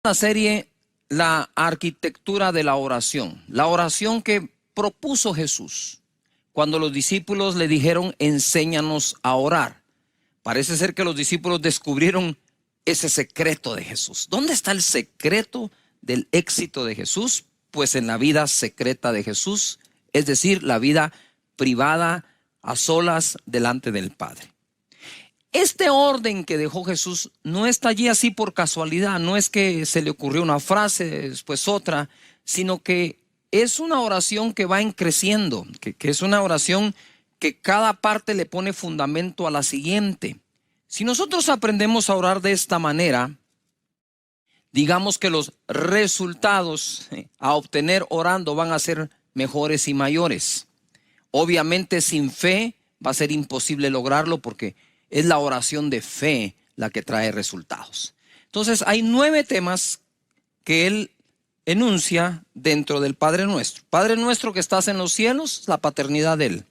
La serie La arquitectura de la oración que propuso Jesús cuando los discípulos le dijeron enséñanos a orar. Parece ser que los discípulos descubrieron ese secreto de Jesús. ¿Dónde está el secreto del éxito de Jesús? Pues en la vida secreta de Jesús, es decir, la vida privada a solas delante del Padre. Este orden que dejó Jesús no está allí así por casualidad, no es que se le ocurrió una frase, después otra, sino que es una oración que va creciendo, que es una oración que cada parte le pone fundamento a la siguiente. Si nosotros aprendemos a orar de esta manera, digamos que los resultados a obtener orando van a ser mejores y mayores. Obviamente sin fe va a ser imposible lograrlo porque es la oración de fe la que trae resultados. Entonces hay 9 temas que él enuncia dentro del Padre Nuestro. Padre nuestro que estás en los cielos, la paternidad de él.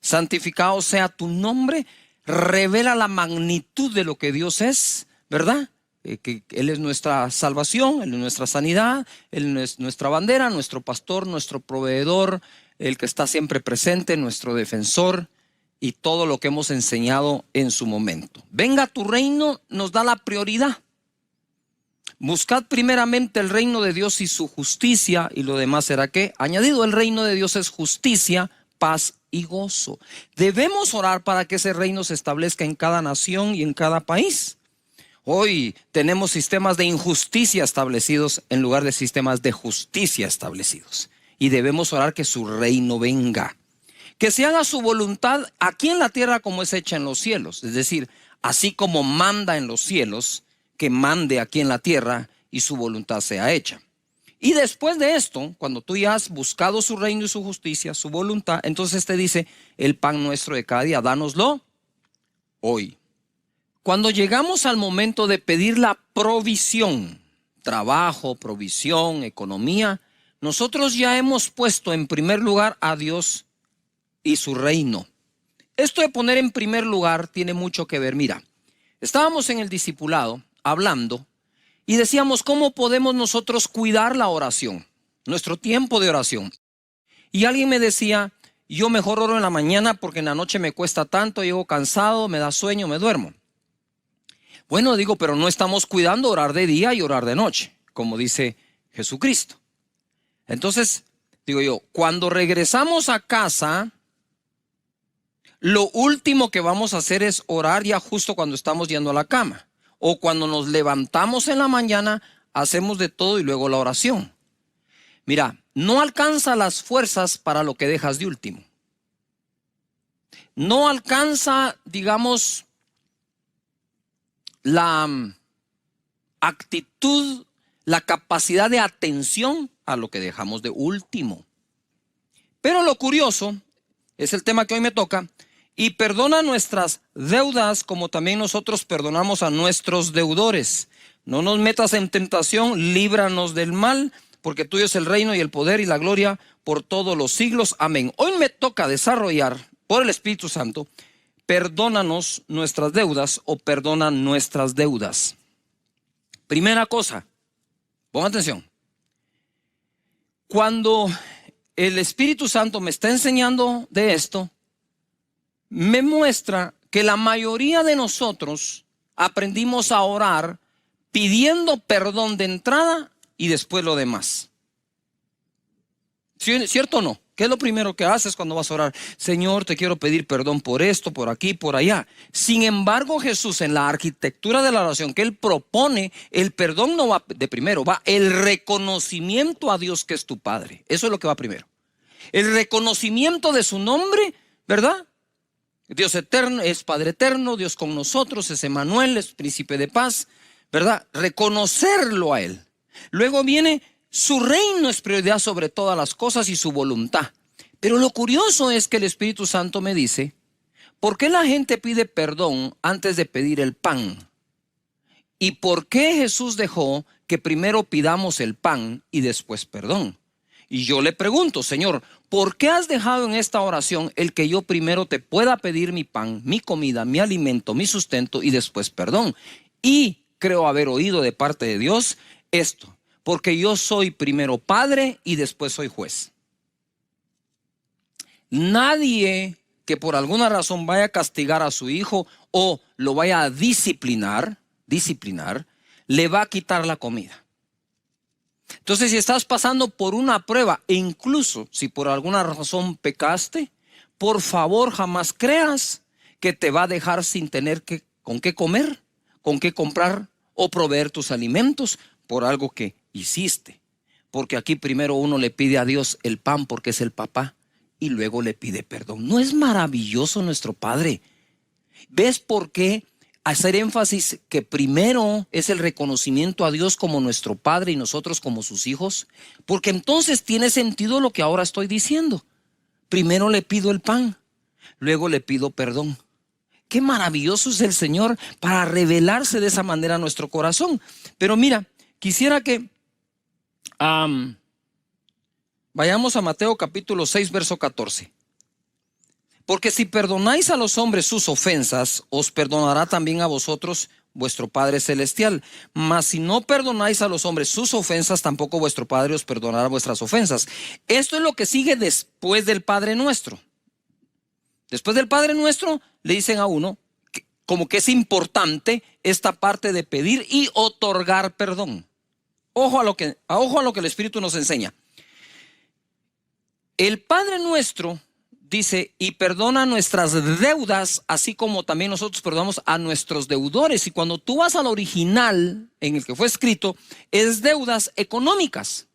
Santificado sea tu nombre, revela la magnitud de lo que Dios es, ¿verdad? Que Él es nuestra salvación, Él es nuestra sanidad, Él es nuestra bandera, nuestro pastor, nuestro proveedor, el que está siempre presente, nuestro defensor y todo lo que hemos enseñado en su momento. Venga tu reino nos da la prioridad. Buscad primeramente el reino de Dios y su justicia y lo demás será ¿qué? Añadido. El reino de Dios es justicia, paz y gozo. Debemos orar para que ese reino se establezca en cada nación y en cada país. Hoy tenemos sistemas de injusticia establecidos en lugar de sistemas de justicia establecidos. Y debemos orar que su reino venga. Que se haga su voluntad aquí en la tierra como es hecha en los cielos. Es decir, así como manda en los cielos, que mande aquí en la tierra y su voluntad sea hecha. Y después de esto, cuando tú ya has buscado su reino y su justicia, su voluntad, entonces te dice, el pan nuestro de cada día, dánoslo hoy. Cuando llegamos al momento de pedir la provisión, trabajo, provisión, economía, nosotros ya hemos puesto en primer lugar a Dios y su reino. Esto de poner en primer lugar tiene mucho que ver. Mira, estábamos en el discipulado hablando y decíamos cómo podemos nosotros cuidar la oración, nuestro tiempo de oración. Y alguien me decía, yo mejor oro en la mañana porque en la noche me cuesta tanto, llego cansado, me da sueño, me duermo. Bueno, digo, pero no estamos cuidando orar de día y orar de noche, como dice Jesucristo. Entonces, digo yo, cuando regresamos a casa, lo último que vamos a hacer es orar ya justo cuando estamos yendo a la cama. O cuando nos levantamos en la mañana, hacemos de todo y luego la oración. Mira, no alcanza las fuerzas para lo que dejas de último. No alcanza, digamos, la actitud, la capacidad de atención a lo que dejamos de último. Pero lo curioso, es el tema que hoy me toca, y perdona nuestras deudas como también nosotros perdonamos a nuestros deudores. No nos metas en tentación, líbranos del mal, porque tuyo es el reino y el poder y la gloria por todos los siglos. Amén. Hoy me toca desarrollar por el Espíritu Santo, perdónanos nuestras deudas o perdona nuestras deudas. Primera cosa, pongan atención. Cuando el Espíritu Santo me está enseñando de esto, me muestra que la mayoría de nosotros aprendimos a orar pidiendo perdón de entrada y después lo demás. ¿Cierto o no? ¿Qué es lo primero que haces cuando vas a orar? Señor, te quiero pedir perdón por esto, por aquí, por allá. Sin embargo, Jesús en la arquitectura de la oración que Él propone, el perdón no va de primero, va el reconocimiento a Dios que es tu Padre. Eso es lo que va primero. El reconocimiento de su nombre, ¿verdad? Dios eterno, es Padre eterno, Dios con nosotros, es Emmanuel, es Príncipe de paz, ¿verdad? Reconocerlo a Él. Luego viene su reino es prioridad sobre todas las cosas y su voluntad. Pero lo curioso es que el Espíritu Santo me dice, ¿por qué la gente pide perdón antes de pedir el pan? ¿Y por qué Jesús dejó que primero pidamos el pan y después perdón? Y yo le pregunto, Señor, ¿por qué has dejado en esta oración el que yo primero te pueda pedir mi pan, mi comida, mi alimento, mi sustento y después perdón? Y creo haber oído de parte de Dios esto, porque yo soy primero padre y después soy juez. Nadie que por alguna razón vaya a castigar a su hijo o lo vaya a disciplinar, le va a quitar la comida. Entonces, si estás pasando por una prueba, e incluso si por alguna razón pecaste, por favor jamás creas que te va a dejar sin tener con qué comer, con qué comprar o proveer tus alimentos por algo que hiciste. Porque aquí primero uno le pide a Dios el pan porque es el papá y luego le pide perdón. ¿No es maravilloso nuestro Padre? ¿Ves por qué hacer énfasis que primero es el reconocimiento a Dios como nuestro Padre y nosotros como sus hijos? Porque entonces tiene sentido lo que ahora estoy diciendo. Primero le pido el pan, luego le pido perdón. Qué maravilloso es el Señor para revelarse de esa manera a nuestro corazón. Pero mira, quisiera que vayamos a Mateo capítulo 6, verso 14. Porque si perdonáis a los hombres sus ofensas, os perdonará también a vosotros vuestro Padre Celestial. Mas si no perdonáis a los hombres sus ofensas, tampoco vuestro Padre os perdonará vuestras ofensas. Esto es lo que sigue después del Padre Nuestro. Después del Padre Nuestro le dicen a uno como que es importante esta parte de pedir y otorgar perdón. Ojo a lo que el Espíritu nos enseña. El Padre Nuestro dice, y perdona nuestras deudas, así como también nosotros perdonamos a nuestros deudores. Y cuando tú vas al original en el que fue escrito, es deudas económicas.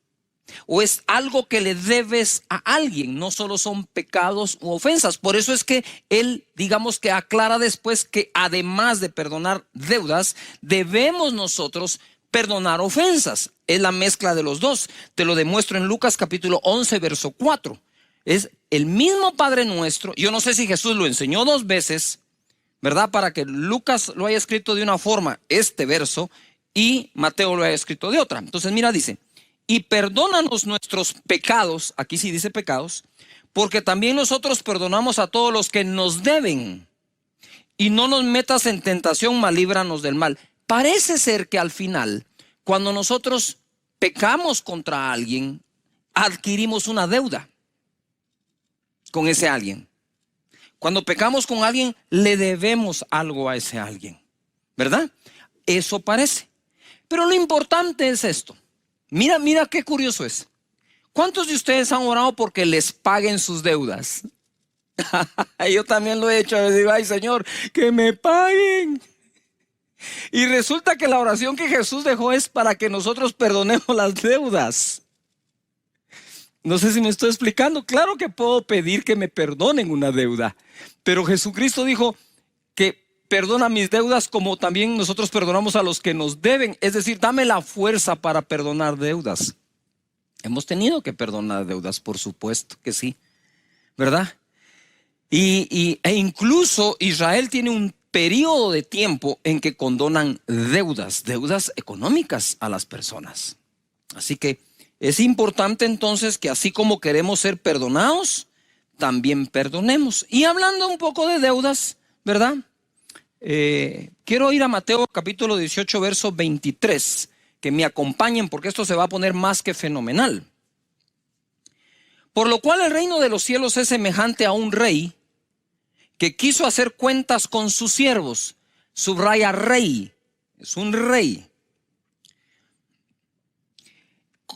O es algo que le debes a alguien, no solo son pecados u ofensas. Por eso es que él, digamos que aclara después que además de perdonar deudas, debemos nosotros perdonar ofensas. Es la mezcla de los dos. Te lo demuestro en Lucas capítulo 11, verso 4. Es el mismo Padre Nuestro. Yo no sé si Jesús lo enseñó 2 veces, ¿verdad? Para que Lucas lo haya escrito de una forma, este verso, y Mateo lo haya escrito de otra. Entonces mira, dice, y perdónanos nuestros pecados, aquí sí dice pecados, porque también nosotros perdonamos a todos los que nos deben. Y no nos metas en tentación, mas líbranos del mal. Parece ser que al final, cuando nosotros pecamos contra alguien, adquirimos una deuda con ese alguien. Cuando pecamos con alguien, le debemos algo a ese alguien, ¿verdad? Eso parece. Pero lo importante es esto. Mira qué curioso es. ¿Cuántos de ustedes han orado porque les paguen sus deudas? Yo también lo he hecho. A digo, ay Señor, que me paguen. Y resulta que la oración que Jesús dejó es para que nosotros perdonemos las deudas. No sé si me estoy explicando. Claro que puedo pedir que me perdonen una deuda, pero Jesucristo dijo que perdona mis deudas como también nosotros perdonamos a los que nos deben. Es decir, dame la fuerza para perdonar deudas. Hemos tenido que perdonar deudas, por supuesto que sí, ¿verdad? E incluso Israel tiene un periodo de tiempo en que condonan deudas económicas a las personas. Así que es importante entonces que así como queremos ser perdonados, también perdonemos. Y hablando un poco de deudas, ¿verdad? Quiero ir a Mateo capítulo 18, verso 23, que me acompañen porque esto se va a poner más que fenomenal. Por lo cual el reino de los cielos es semejante a un rey que quiso hacer cuentas con sus siervos. Subraya rey, es un rey.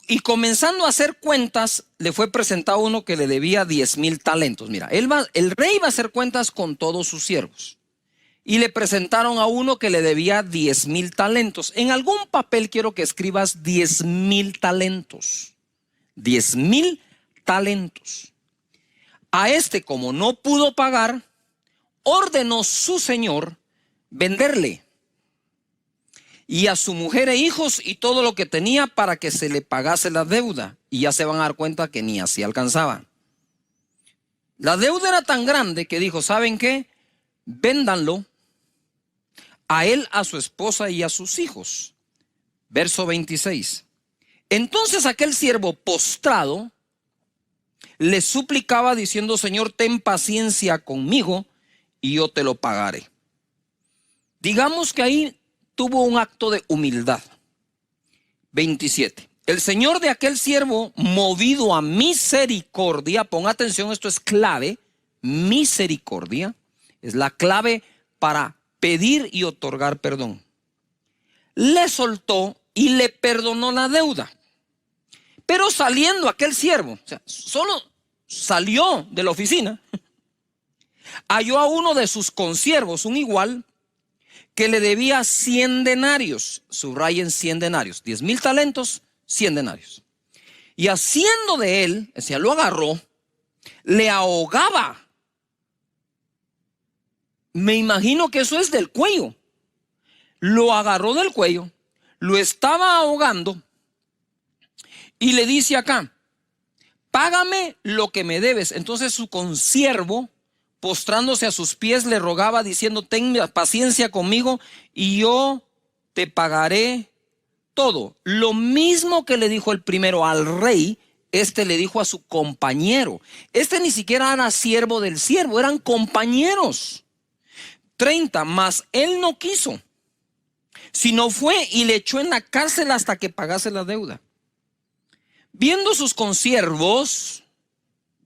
Y comenzando a hacer cuentas, le fue presentado uno que le debía 10,000 talentos. Mira, el rey va a hacer cuentas con todos sus siervos. Y le presentaron a uno que le debía 10,000 talentos. En algún papel quiero que escribas 10,000 talentos. 10,000 talentos. A este, como no pudo pagar, ordenó su señor venderle, y a su mujer e hijos y todo lo que tenía para que se le pagase la deuda. Y ya se van a dar cuenta que ni así alcanzaba. La deuda era tan grande que dijo, ¿saben qué? Véndanlo, a él, a su esposa y a sus hijos. Verso 26. Entonces aquel siervo postrado le suplicaba diciendo, Señor, ten paciencia conmigo y yo te lo pagaré. Digamos que ahí tuvo un acto de humildad. 27. El señor de aquel siervo, movido a misericordia, pon atención, esto es clave, misericordia, es la clave para pedir y otorgar perdón. Le soltó y le perdonó la deuda. Pero saliendo aquel siervo, o sea, solo salió de la oficina, halló a uno de sus consiervos, un igual, que le debía 100 denarios. Subrayen 100 denarios, 10,000 talentos, 100 denarios. Y haciendo de él, o sea, lo agarró, le ahogaba. Me imagino que eso es del cuello. Lo agarró del cuello, lo estaba ahogando y le dice acá, págame lo que me debes. Entonces su consiervo, postrándose a sus pies, le rogaba diciendo, ten paciencia conmigo y yo te pagaré todo. Lo mismo que le dijo el primero al rey, este le dijo a su compañero. Este ni siquiera era siervo del siervo, eran compañeros. 30, mas él no quiso, sino fue y le echó en la cárcel hasta que pagase la deuda. Viendo sus consiervos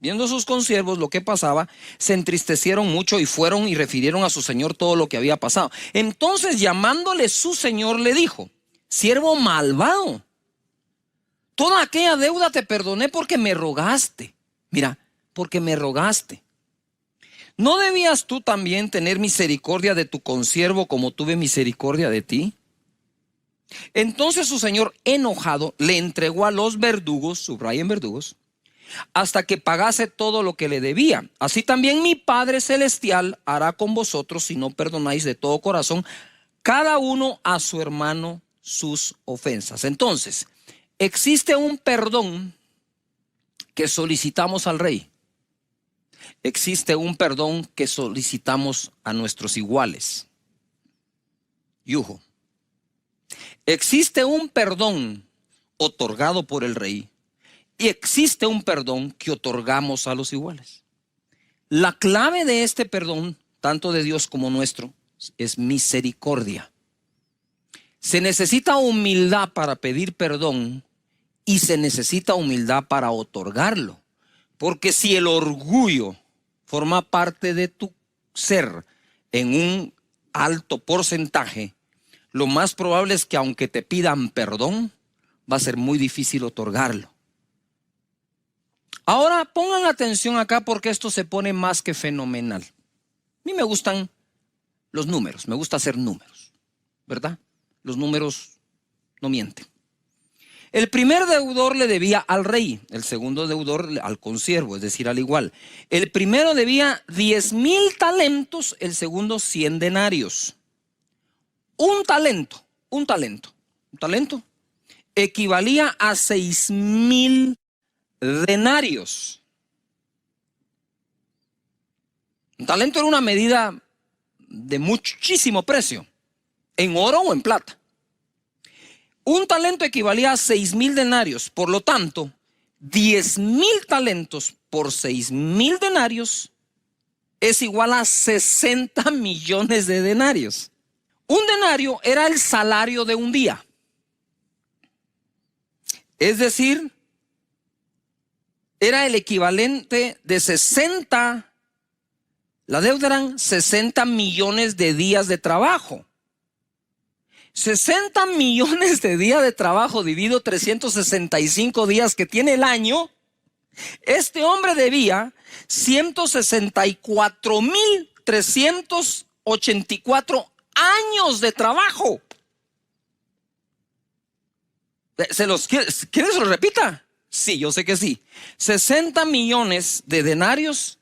lo que pasaba, se entristecieron mucho y fueron y refirieron a su señor todo lo que había pasado. Entonces, llamándole su señor, le dijo, siervo malvado, toda aquella deuda te perdoné porque me rogaste. Mira, porque me rogaste. ¿No debías tú también tener misericordia de tu consiervo como tuve misericordia de ti? Entonces su señor, enojado, le entregó a los verdugos, subrayen verdugos, hasta que pagase todo lo que le debía. Así también mi Padre Celestial hará con vosotros si no perdonáis de todo corazón cada uno a su hermano sus ofensas. Entonces, existe un perdón que solicitamos al rey. Existe un perdón que solicitamos a nuestros iguales. Yujo. Existe un perdón otorgado por el rey y existe un perdón que otorgamos a los iguales. La clave de este perdón, tanto de Dios como nuestro, es misericordia. Se necesita humildad para pedir perdón y se necesita humildad para otorgarlo. Porque si el orgullo forma parte de tu ser en un alto porcentaje, lo más probable es que aunque te pidan perdón, va a ser muy difícil otorgarlo. Ahora pongan atención acá porque esto se pone más que fenomenal. A mí me gustan los números, me gusta hacer números, ¿verdad? Los números no mienten. El primer deudor le debía al rey, el segundo deudor al consiervo, es decir, al igual. El primero debía 10,000 talentos, el segundo 100 denarios. Un talento equivalía a 6,000 denarios. Un talento era una medida de muchísimo precio, en oro o en plata. Un talento equivalía a 6,000 denarios, por lo tanto, 10,000 talentos por 6,000 denarios es igual a 60 millones de denarios. Un denario era el salario de un día. Es decir, era el equivalente de 60, la deuda eran 60 millones de días de trabajo. 60 millones de días de trabajo dividido 365 días que tiene el año. Este hombre debía 164,384 años de trabajo. ¿Quieren que se lo repita? Sí, yo sé que sí. 60 millones de denarios.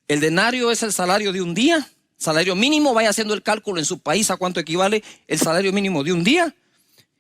El denario es el salario de un día. Salario mínimo, vaya haciendo el cálculo en su país a cuánto equivale el salario mínimo de un día.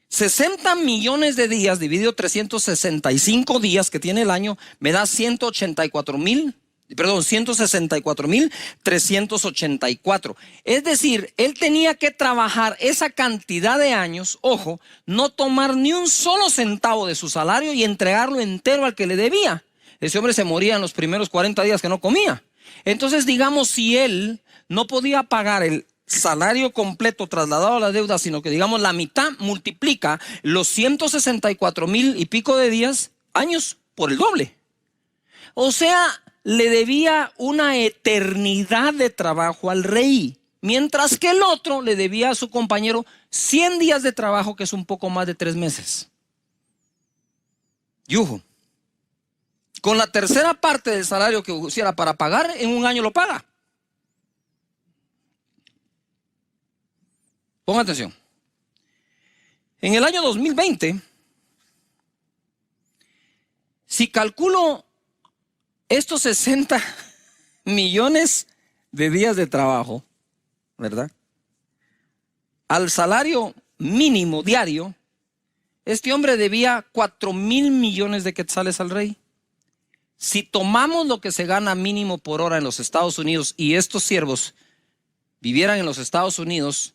60 millones de días dividido 365 días que tiene el año me da 164,384. Es decir, él tenía que trabajar esa cantidad de años, ojo, no tomar ni un solo centavo de su salario y entregarlo entero al que le debía. Ese hombre se moría en los primeros 40 días que no comía. Entonces, digamos, si él no podía pagar salario completo trasladado a la deuda, sino que digamos la mitad, multiplica los 164,000 y pico de días, años, por el doble. O sea, le debía una eternidad de trabajo al rey, mientras que el otro le debía a su compañero 100 días de trabajo, que es un poco más de 3 meses. Yujo. Con la tercera parte del salario que usiera para pagar, en un año lo paga. Ponga atención. En el año 2020, si calculo estos 60 millones de días de trabajo, ¿verdad?, al salario mínimo diario, este hombre debía 4,000 millones de quetzales al rey. Si tomamos lo que se gana mínimo por hora en los Estados Unidos y estos siervos vivieran en los Estados Unidos,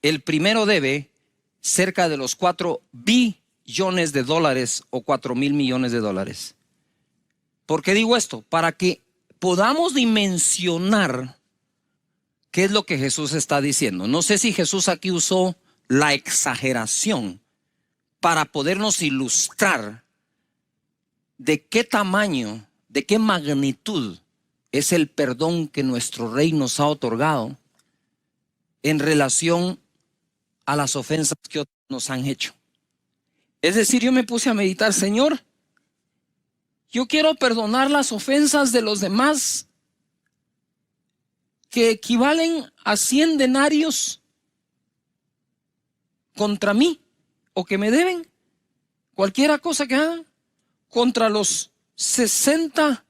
el primero debe cerca de los 4 billones de dólares o 4,000 millones de dólares. ¿Por qué digo esto? Para que podamos dimensionar qué es lo que Jesús está diciendo. No sé si Jesús aquí usó la exageración para podernos ilustrar de qué tamaño, de qué magnitud es el perdón que nuestro Rey nos ha otorgado en relación a las ofensas que otros nos han hecho. Es decir, yo me puse a meditar, Señor, yo quiero perdonar las ofensas de los demás que equivalen a 100 denarios contra mí o que me deben, cualquiera cosa que hagan, contra los 60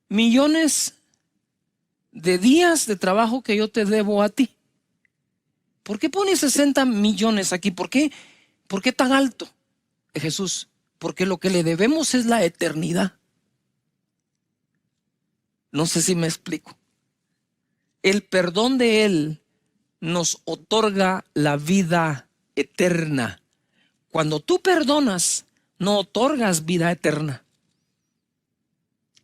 millones de días de trabajo que yo te debo a ti. ¿Por qué pone 60 millones aquí? ¿Por qué tan alto, Jesús? Porque lo que le debemos es la eternidad. No sé si me explico. El perdón de Él nos otorga la vida eterna. Cuando tú perdonas, no otorgas vida eterna.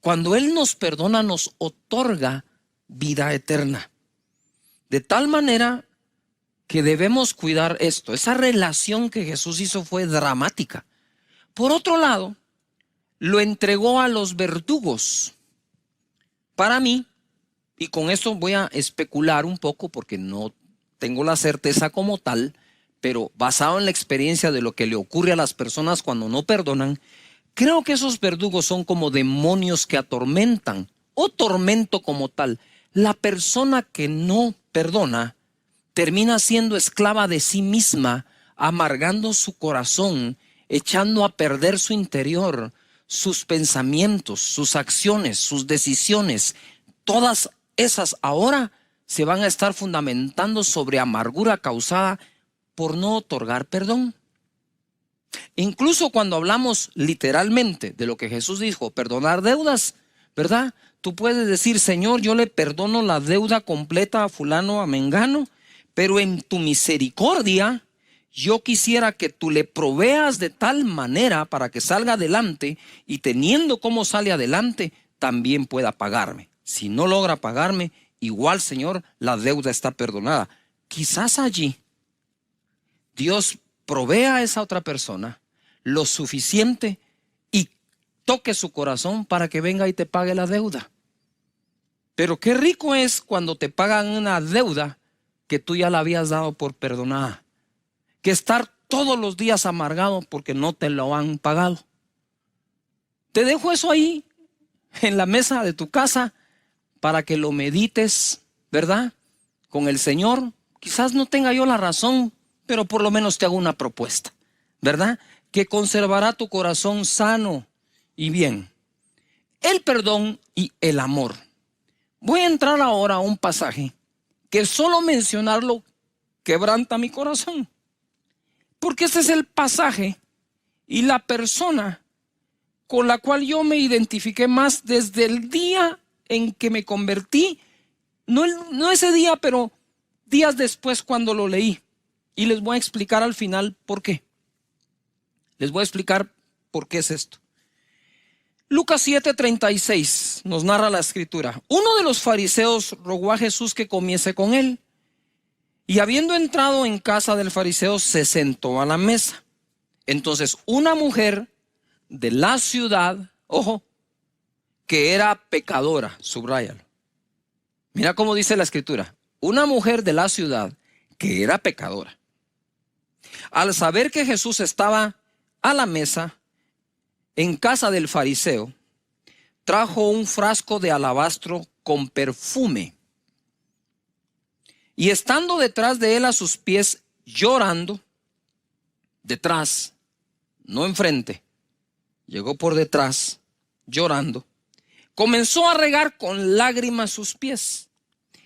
Cuando Él nos perdona, nos otorga vida eterna. De tal manera que debemos cuidar esto. Esa relación que Jesús hizo fue dramática. Por otro lado, lo entregó a los verdugos. Para mí, y con esto voy a especular un poco porque no tengo la certeza como tal, pero basado en la experiencia de lo que le ocurre a las personas cuando no perdonan, creo que esos verdugos son como demonios que atormentan, o tormento como tal. La persona que no perdona termina siendo esclava de sí misma, amargando su corazón, echando a perder su interior, sus pensamientos, sus acciones, sus decisiones. Todas esas ahora se van a estar fundamentando sobre amargura causada por no otorgar perdón. Incluso cuando hablamos literalmente de lo que Jesús dijo, perdonar deudas, ¿verdad? Tú puedes decir, Señor, yo le perdono la deuda completa a fulano, a mengano, pero en tu misericordia yo quisiera que tú le proveas de tal manera para que salga adelante y teniendo cómo sale adelante, también pueda pagarme. Si no logra pagarme, igual, Señor, la deuda está perdonada. Quizás allí Dios provea a esa otra persona lo suficiente y toque su corazón para que venga y te pague la deuda. Pero qué rico es cuando te pagan una deuda que tú ya la habías dado por perdonada, que estar todos los días amargado porque no te lo han pagado. Te dejo eso ahí en la mesa de tu casa para que lo medites, ¿verdad? Con el Señor. Quizás no tenga yo la razón, pero por lo menos te hago una propuesta, ¿verdad? Que conservará tu corazón sano y bien. El perdón y el amor. Voy a entrar ahora a un pasaje que solo mencionarlo quebranta mi corazón. Porque este es el pasaje y la persona con la cual yo me identifiqué más desde el día en que me convertí. No ese día, pero días después cuando lo leí. Y les voy a explicar al final por qué. Les voy a explicar por qué es esto. Lucas 7:36 nos narra la escritura. Uno de los fariseos rogó a Jesús que comiese con él. Y habiendo entrado en casa del fariseo, se sentó a la mesa. Entonces una mujer de la ciudad, ojo, que era pecadora, subráyalo. Mira cómo dice la escritura, una mujer de la ciudad que era pecadora. Al saber que Jesús estaba a la mesa en casa del fariseo, trajo un frasco de alabastro con perfume. Y estando detrás de él a sus pies, llorando, detrás, no enfrente, llegó por detrás, llorando, comenzó a regar con lágrimas sus pies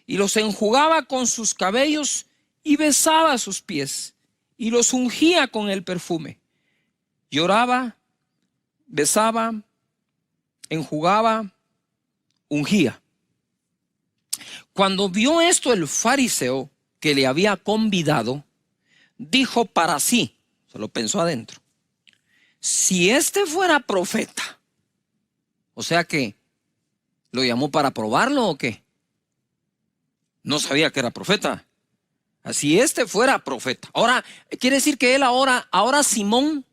y los enjugaba con sus cabellos y besaba sus pies y los ungía con el perfume. Lloraba, besaba, enjugaba, ungía. Cuando vio esto el fariseo que le había convidado, dijo para sí, se lo pensó adentro, si este fuera profeta, o sea que lo llamó para probarlo o qué, no sabía que era profeta. Si este fuera profeta, ahora quiere decir que él ahora Simón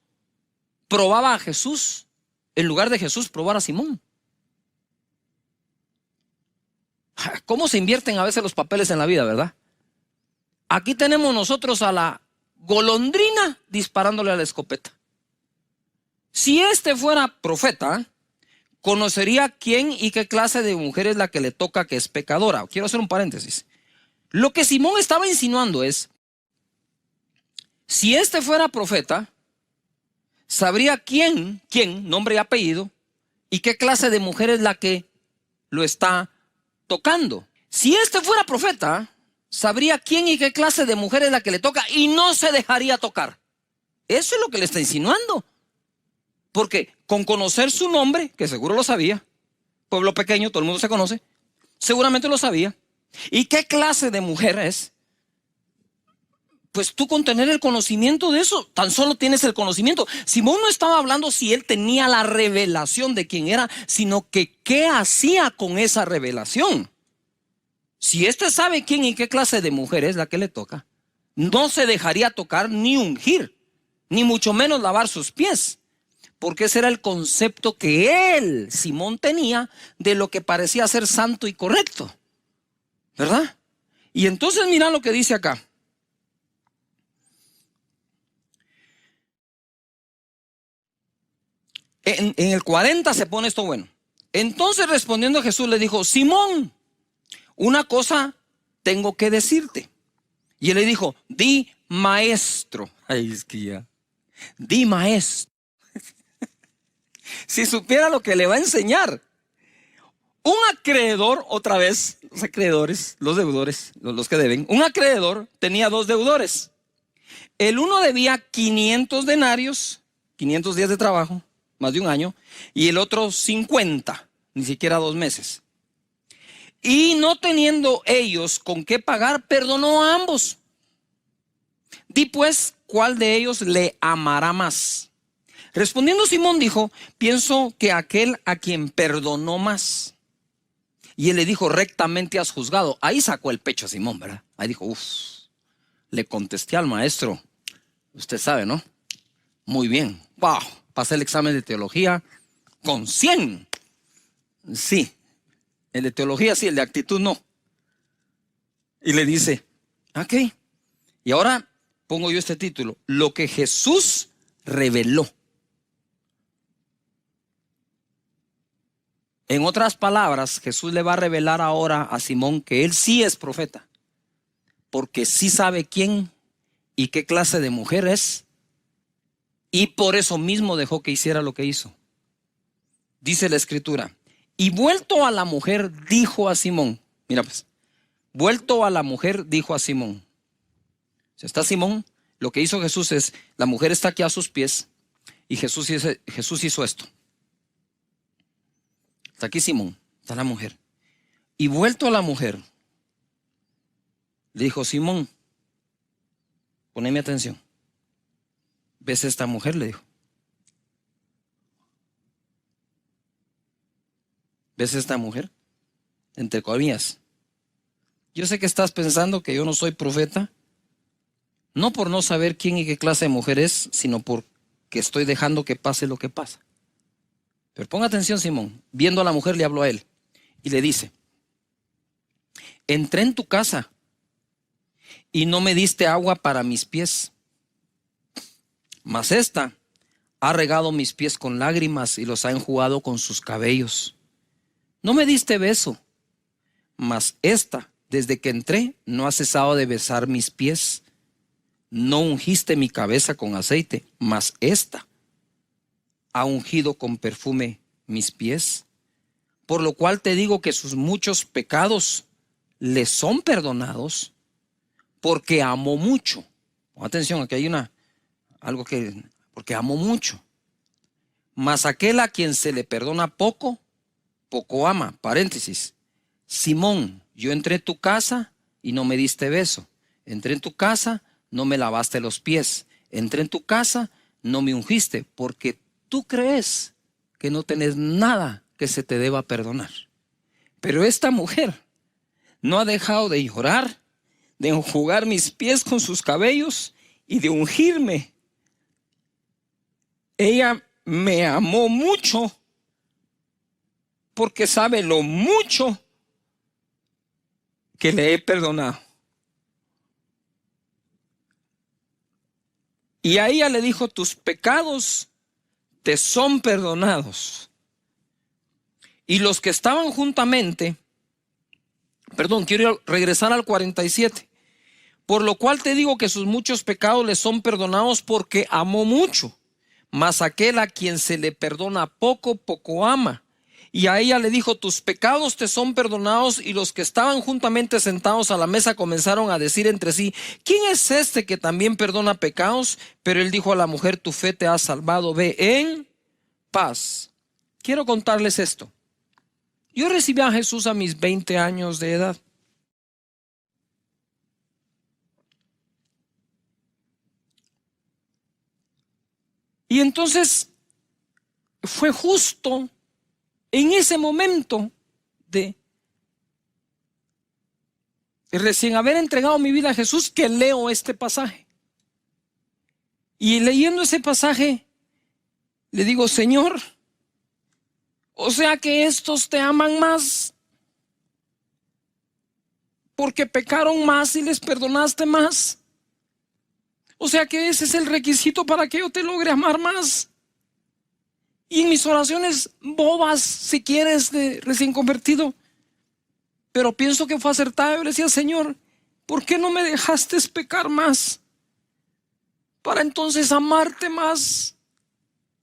probaba a Jesús en lugar de Jesús probar a Simón. ¿Cómo se invierten a veces los papeles en la vida, verdad? Aquí tenemos nosotros a la golondrina disparándole a la escopeta. Si este fuera profeta, conocería quién y qué clase de mujer es la que le toca que es pecadora. Quiero hacer un paréntesis. Lo que Simón estaba insinuando es, si este fuera profeta, sabría quién, nombre y apellido, y qué clase de mujer es la que lo está tocando. Si este fuera profeta, sabría quién y qué clase de mujer es la que le toca y no se dejaría tocar. Eso es lo que le está insinuando. Porque con conocer su nombre, que seguro lo sabía, pueblo pequeño, todo el mundo se conoce, seguramente lo sabía. ¿Y qué clase de mujer es? Pues tú con tener el conocimiento de eso, tan solo tienes el conocimiento. Simón no estaba hablando si él tenía la revelación de quién era, sino que qué hacía con esa revelación. Si este sabe quién y qué clase de mujer es la que le toca, no se dejaría tocar ni ungir, ni mucho menos lavar sus pies. Porque ese era el concepto que él, Simón, tenía de lo que parecía ser santo y correcto. ¿Verdad? Y entonces mira lo que dice acá. En el 40 se pone esto bueno. Entonces respondiendo Jesús le dijo, Simón, una cosa tengo que decirte. Y él le dijo, di maestro. Ay, es que ya. Di maestro. Si supiera lo que le va a enseñar. Un acreedor, otra vez, los acreedores, los deudores, los que deben. Un acreedor tenía dos deudores. El uno debía 500 denarios, 500 días de trabajo, más de un año, y el otro 50, ni siquiera 2 meses. Y no teniendo ellos con qué pagar, perdonó a ambos. Di pues, ¿cuál de ellos le amará más? Respondiendo Simón dijo, pienso que aquel a quien perdonó más. Y él le dijo, rectamente has juzgado. Ahí sacó el pecho a Simón, ¿verdad? Ahí dijo, le contesté al maestro. Usted sabe, ¿no? Muy bien. Wow, pasé el examen de teología con 100. Sí, el de teología sí, el de actitud no. Y le dice, ok. Y ahora pongo yo este título, lo que Jesús reveló. En otras palabras, Jesús le va a revelar ahora a Simón que él sí es profeta, porque sí sabe quién y qué clase de mujer es, y por eso mismo dejó que hiciera lo que hizo. Dice la escritura, y vuelto a la mujer dijo a Simón, mira pues, vuelto a la mujer dijo a Simón, si está Simón, lo que hizo Jesús es, la mujer está aquí a sus pies, y Jesús hizo esto. Está aquí Simón, está la mujer. Y vuelto a la mujer, le dijo, Simón, poneme atención. ¿Ves esta mujer? Le dijo. ¿Ves esta mujer? Entre comillas. Yo sé que estás pensando que yo no soy profeta, No por no saber quién y qué clase de mujer es, sino porque estoy dejando que pase lo que pasa. Pero ponga atención, Simón. Viendo a la mujer, le habló a él y le dice: entré en tu casa y no me diste agua para mis pies, mas esta ha regado mis pies con lágrimas y los ha enjugado con sus cabellos. No me diste beso, mas esta, desde que entré, no ha cesado de besar mis pies. No ungiste mi cabeza con aceite, mas esta ha ungido con perfume mis pies. Por lo cual te digo que sus muchos pecados le son perdonados, porque amó mucho. Pon atención, aquí hay porque amó mucho. Mas aquel a quien se le perdona poco, poco ama. Paréntesis. Simón, yo entré en tu casa y no me diste beso. Entré en tu casa, no me lavaste los pies. Entré en tu casa, no me ungiste, porque tú crees que no tenés nada que se te deba perdonar. Pero esta mujer no ha dejado de llorar, de enjugar mis pies con sus cabellos y de ungirme. Ella me amó mucho porque sabe lo mucho que le he perdonado. Y a ella le dijo: tus pecados te son perdonados. Y los que estaban juntamente, quiero regresar al 47. Por lo cual te digo que sus muchos pecados le son perdonados, porque amó mucho. Mas aquel a quien se le perdona poco, poco ama. Y a ella le dijo: tus pecados te son perdonados. Y los que estaban juntamente sentados a la mesa comenzaron a decir entre sí: ¿quién es este que también perdona pecados? Pero él dijo a la mujer: tu fe te ha salvado, ve en paz. Quiero contarles esto. Yo recibí a Jesús a mis 20 años de edad. Y entonces fue justo en ese momento de recién haber entregado mi vida a Jesús que leo este pasaje. Y leyendo ese pasaje le digo: Señor, o sea que estos te aman más porque pecaron más y les perdonaste más. O sea que ese es el requisito para que yo te logre amar más. Y en mis oraciones bobas, si quieres, de recién convertido, pero pienso que fue acertado, yo le decía: Señor, ¿por qué no me dejaste pecar más? Para entonces amarte más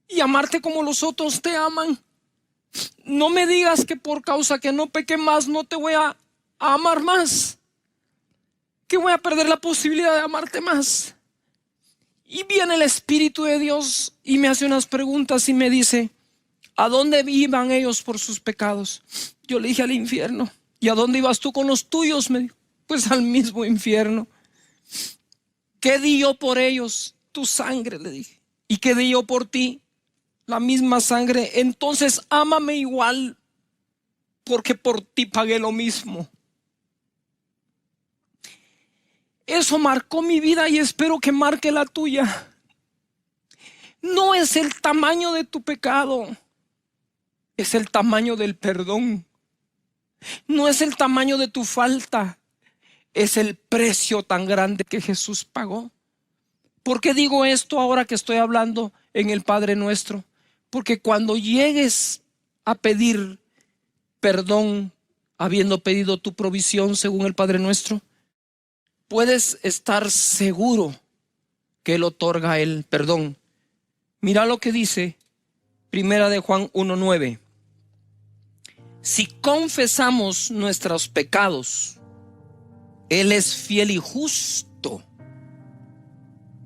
y amarte como los otros te aman. No me digas que por causa que no pequé más no te voy a amar más, que voy a perder la posibilidad de amarte más. Y viene el Espíritu de Dios y me hace unas preguntas y me dice: ¿a dónde iban ellos por sus pecados? Yo le dije: al infierno. ¿Y a dónde ibas tú con los tuyos? Me dijo: pues al mismo infierno. ¿Qué di yo por ellos? Tu sangre, le dije. ¿Y qué di yo por ti? La misma sangre. Entonces ámame igual, porque por ti pagué lo mismo. Eso marcó mi vida y espero que marque la tuya. No es el tamaño de tu pecado, es el tamaño del perdón. No es el tamaño de tu falta, es el precio tan grande que Jesús pagó. ¿Por qué digo esto ahora que estoy hablando en el Padre Nuestro? Porque cuando llegues a pedir perdón, habiendo pedido tu provisión según el Padre Nuestro, puedes estar seguro que Él otorga el perdón. Mira lo que dice Primera de Juan 1:9. Si confesamos nuestros pecados, Él es fiel y justo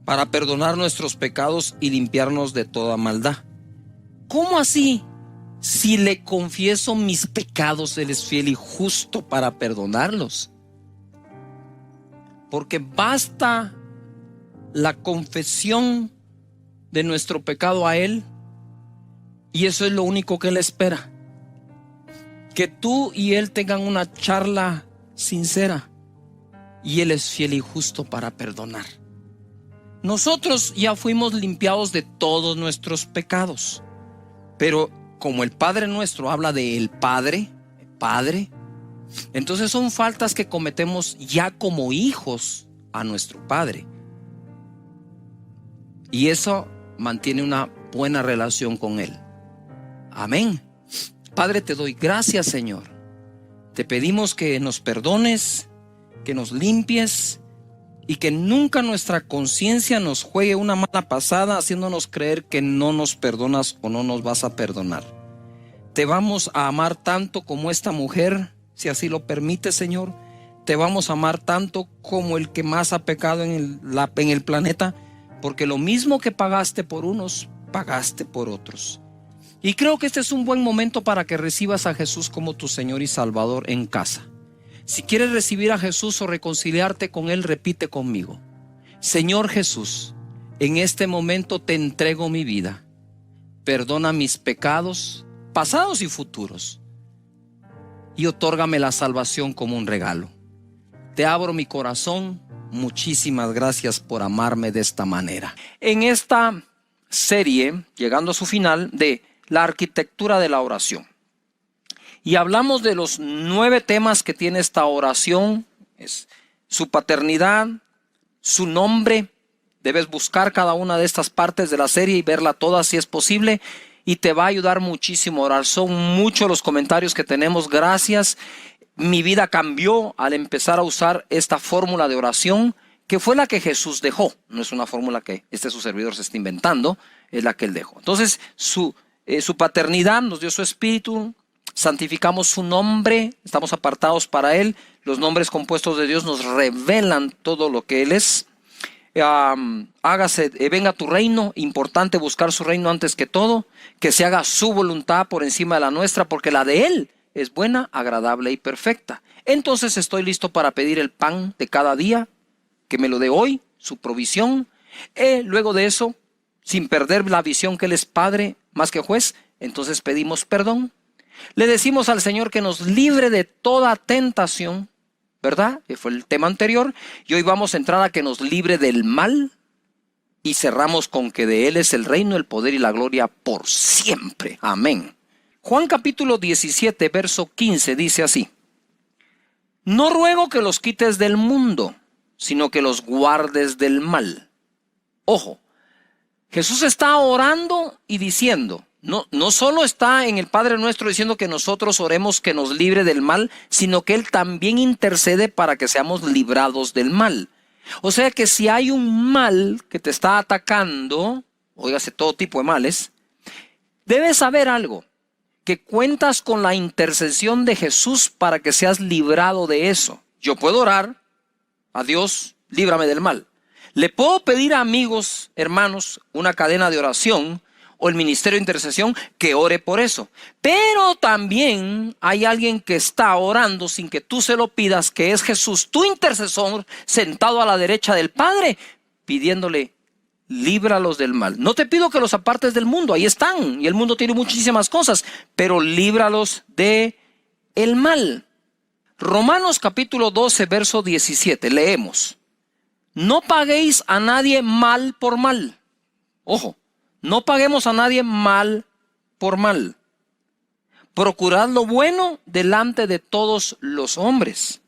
para perdonar nuestros pecados y limpiarnos de toda maldad. ¿Cómo así? Si le confieso mis pecados, Él es fiel y justo para perdonarlos. Porque basta la confesión de nuestro pecado a Él, y eso es lo único que Él espera. Que tú y Él tengan una charla sincera, y Él es fiel y justo para perdonar. Nosotros ya fuimos limpiados de todos nuestros pecados. Pero como el Padre nuestro habla de el Padre, entonces son faltas que cometemos ya como hijos a nuestro Padre. Y eso mantiene una buena relación con Él. Amén. Padre, te doy gracias, Señor. Te pedimos que nos perdones, que nos limpies y que nunca nuestra conciencia nos juegue una mala pasada haciéndonos creer que no nos perdonas o no nos vas a perdonar. Te vamos a amar tanto como esta mujer, si así lo permite, Señor. Te vamos a amar tanto como el que más ha pecado en el planeta, porque lo mismo que pagaste por unos, pagaste por otros. Y creo que este es un buen momento para que recibas a Jesús como tu Señor y Salvador en casa. Si quieres recibir a Jesús o reconciliarte con Él, repite conmigo: Señor Jesús, en este momento te entrego mi vida. Perdona mis pecados, pasados y futuros, y otórgame la salvación como un regalo. Te abro mi corazón. Muchísimas gracias por amarme de esta manera. En esta serie, llegando a su final, de la arquitectura de la oración, y hablamos de los 9 temas que tiene esta oración: es su paternidad, su nombre. Debes buscar cada una de estas partes de la serie y verla toda si es posible, y te va a ayudar muchísimo a orar. Son muchos los comentarios que tenemos. Gracias. Mi vida cambió al empezar a usar esta fórmula de oración, que fue la que Jesús dejó. No es una fórmula que su servidor se está inventando, es la que Él dejó. Entonces, su paternidad nos dio su espíritu. Santificamos su nombre, estamos apartados para Él. Los nombres compuestos de Dios nos revelan todo lo que Él es. Venga tu reino. Importante buscar su reino antes que todo. Que se haga su voluntad por encima de la nuestra, porque la de Él es buena, agradable y perfecta. Entonces estoy listo para pedir el pan de cada día, que me lo dé hoy, su provisión. Luego de eso, sin perder la visión que Él es Padre más que juez, entonces pedimos perdón. Le decimos al Señor que nos libre de toda tentación, ¿verdad? Que fue el tema anterior. Y hoy vamos a entrar a que nos libre del mal. Y cerramos con que de Él es el reino, el poder y la gloria por siempre. Amén. Juan capítulo 17, verso 15 dice así: No ruego que los quites del mundo, sino que los guardes del mal. Ojo, Jesús está orando y diciendo, no solo está en el Padre Nuestro diciendo que nosotros oremos que nos libre del mal, sino que Él también intercede para que seamos librados del mal. O sea que si hay un mal que te está atacando, óigase, todo tipo de males, debes saber algo, que cuentas con la intercesión de Jesús para que seas librado de eso. Yo puedo orar a Dios, líbrame del mal. Le puedo pedir a amigos, hermanos, una cadena de oración o el ministerio de intercesión que ore por eso. Pero también hay alguien que está orando sin que tú se lo pidas, que es Jesús, tu intercesor, sentado a la derecha del Padre, pidiéndole: líbralos del mal. No te pido que los apartes del mundo, ahí están, y el mundo tiene muchísimas cosas, pero líbralos de el mal. Romanos capítulo 12, verso 17, leemos: No paguéis a nadie mal por mal. Ojo, no paguemos a nadie mal por mal. Procurad lo bueno delante de todos los hombres.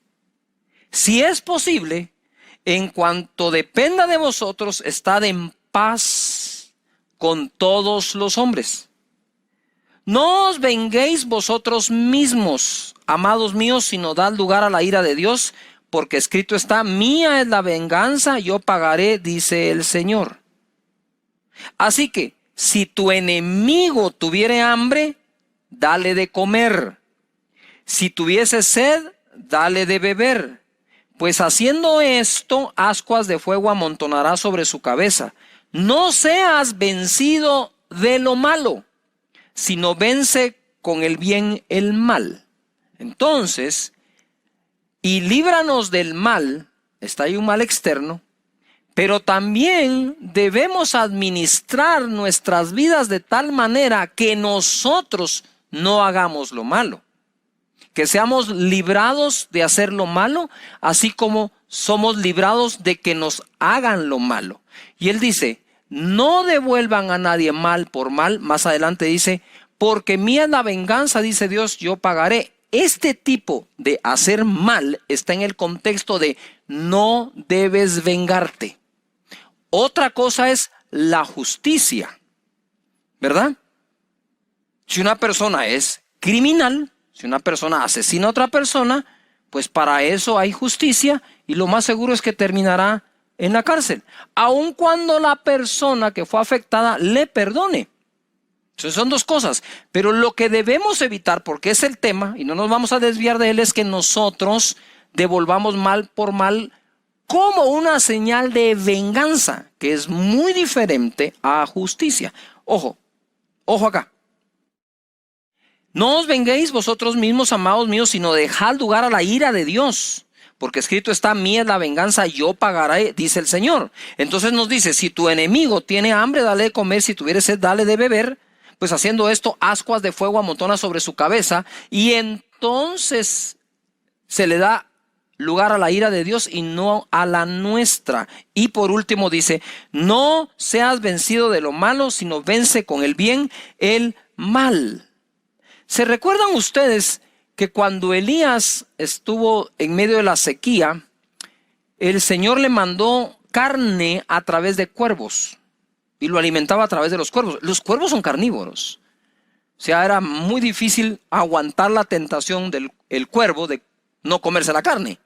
Si es posible, en cuanto dependa de vosotros, estad en paz con todos los hombres. No os venguéis vosotros mismos, amados míos, sino dad lugar a la ira de Dios, porque escrito está: mía es la venganza, yo pagaré, dice el Señor. Así que, si tu enemigo tuviere hambre, dale de comer. Si tuviese sed, dale de beber. Pues haciendo esto, ascuas de fuego amontonará sobre su cabeza. No seas vencido de lo malo, sino vence con el bien el mal. Entonces, y líbranos del mal, está ahí un mal externo, pero también debemos administrar nuestras vidas de tal manera que nosotros no hagamos lo malo. que seamos librados de hacer lo malo, así como somos librados de que nos hagan lo malo. Y él dice, no devuelvan a nadie mal por mal. Más adelante dice, porque mía es la venganza, dice Dios, yo pagaré. Este tipo de hacer mal está en el contexto de no debes vengarte. Otra cosa es la justicia, ¿verdad? Si una persona es criminal, si una persona asesina a otra persona, pues para eso hay justicia y lo más seguro es que terminará en la cárcel, aun cuando la persona que fue afectada le perdone. Entonces son dos cosas, pero lo que debemos evitar, porque es el tema, y no nos vamos a desviar de él, es que nosotros devolvamos mal por mal como una señal de venganza, que es muy diferente a justicia. Ojo, ojo acá. No os venguéis vosotros mismos, amados míos, sino dejad lugar a la ira de Dios. Porque escrito está, mía es la venganza, yo pagaré, dice el Señor. Entonces nos dice, si tu enemigo tiene hambre, dale de comer, si tuviere sed, dale de beber. Pues haciendo esto, ascuas de fuego amontona sobre su cabeza, y entonces se le da lugar a la ira de Dios y no a la nuestra. Y por último dice, no seas vencido de lo malo, sino vence con el bien el mal. ¿Se recuerdan ustedes que cuando Elías estuvo en medio de la sequía, el Señor le mandó carne a través de cuervos y lo alimentaba a través de los cuervos? Los cuervos son carnívoros. O sea, era muy difícil aguantar la tentación del cuervo de no comerse la carne.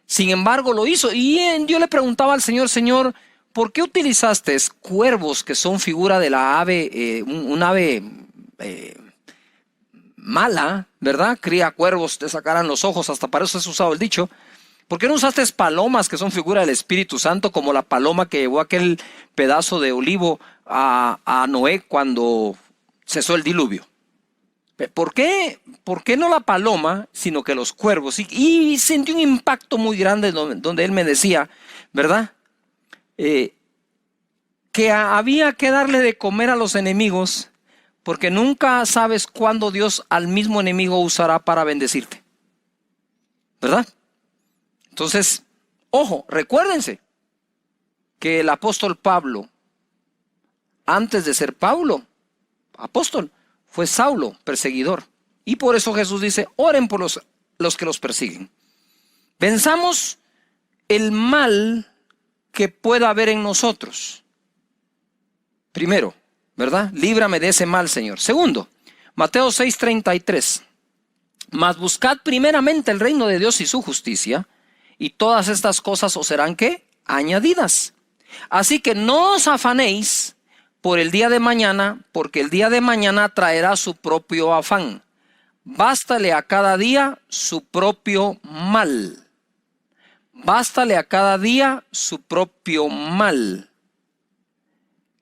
Sin embargo, lo hizo. Y yo le preguntaba al Señor, Señor, ¿por qué utilizaste cuervos que son figura de la ave, un ave mala, ¿verdad? Cría cuervos, te sacarán los ojos, hasta para eso es usado el dicho. ¿Por qué no usaste palomas que son figura del Espíritu Santo, como la paloma que llevó aquel pedazo de olivo a Noé cuando cesó el diluvio? ¿Por qué no la paloma, sino que los cuervos? Y sentí un impacto muy grande donde él me decía, ¿verdad? Que había que darle de comer a los enemigos, porque nunca sabes cuándo Dios al mismo enemigo usará para bendecirte, ¿verdad? Entonces, ojo, recuérdense que el apóstol Pablo, antes de ser Pablo, apóstol, fue Saulo, perseguidor. Y por eso Jesús dice, oren por los que los persiguen. Venzamos el mal que pueda haber en nosotros. Primero, ¿verdad? Líbrame de ese mal, Señor. Segundo, Mateo 6:33. Mas buscad primeramente el reino de Dios y su justicia, y todas estas cosas os serán, ¿qué? Añadidas. Así que no os afanéis por el día de mañana, porque el día de mañana traerá su propio afán. Bástale a cada día su propio mal. Bástale a cada día su propio mal,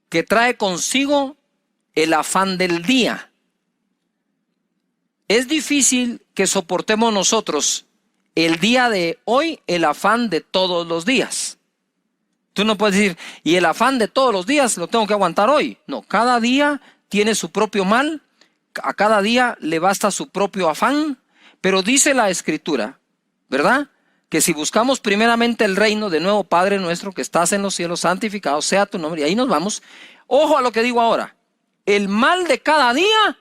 que trae consigo el afán del día. Es difícil que soportemos nosotros el día de hoy el afán de todos los días. Tú no puedes decir, y el afán de todos los días lo tengo que aguantar hoy. No, cada día tiene su propio mal, a cada día le basta su propio afán, pero dice la Escritura, ¿verdad? Que si buscamos primeramente el reino, de nuevo, Padre nuestro que estás en los cielos, santificado sea tu nombre, y ahí nos vamos. Ojo a lo que digo ahora, el mal de cada día,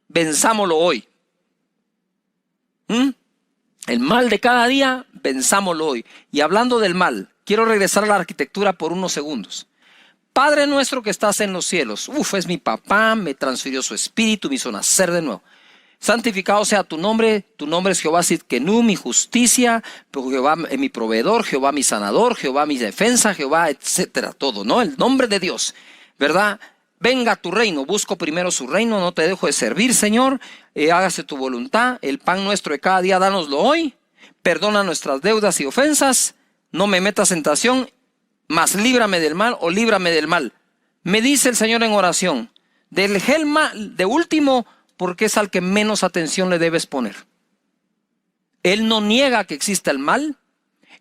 venzámoslo hoy. El mal de cada día, venzámoslo hoy. Y hablando del mal, quiero regresar a la arquitectura por unos segundos. Padre nuestro que estás en los cielos, es mi papá, me transfirió su espíritu, me hizo nacer de nuevo. Santificado sea tu nombre es Jehová Sidkenu, mi justicia, Jehová mi proveedor, Jehová mi sanador, Jehová mi defensa, Jehová, etcétera, todo, ¿no? El nombre de Dios, ¿verdad? Venga tu reino, busco primero su reino, no te dejo de servir, Señor, hágase tu voluntad, el pan nuestro de cada día, dánoslo hoy, perdona nuestras deudas y ofensas, no me metas en tentación, mas líbrame del mal o líbrame del mal. Me dice el Señor en oración, del mal, de último, porque es al que menos atención le debes poner. Él no niega que exista el mal,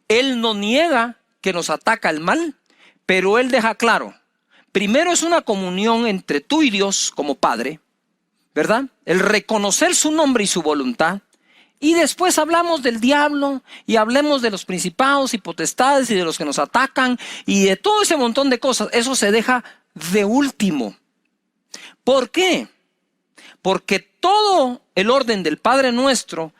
Él no niega que nos ataca el mal, pero Él deja claro, primero es una comunión entre tú y Dios como Padre, ¿verdad? El reconocer su nombre y su voluntad, Y después hablamos del diablo y hablemos de los principados y potestades y de los que nos atacan y de todo ese montón de cosas. Eso se deja de último. ¿Por qué? Porque todo el orden del Padre Nuestro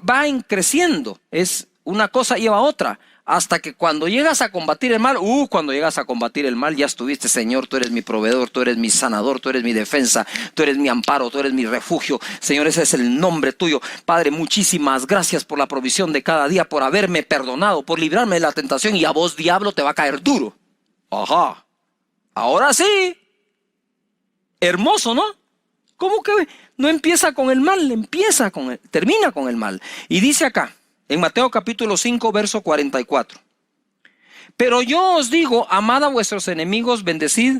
va creciendo. Es una cosa lleva a otra. Hasta que cuando llegas a combatir el mal, cuando llegas a combatir el mal, ya estuviste, Señor, tú eres mi proveedor, tú eres mi sanador, tú eres mi defensa, tú eres mi amparo, tú eres mi refugio. Señor, ese es el nombre tuyo. Padre, muchísimas gracias por la provisión de cada día, por haberme perdonado, por librarme de la tentación, y a vos, diablo, te va a caer duro. Ajá. Ahora sí. Hermoso, ¿no? ¿Cómo que no empieza con el mal? Termina con el mal. Y dice acá, en Mateo capítulo 5, verso 44. Pero yo os digo, amad a vuestros enemigos, bendecid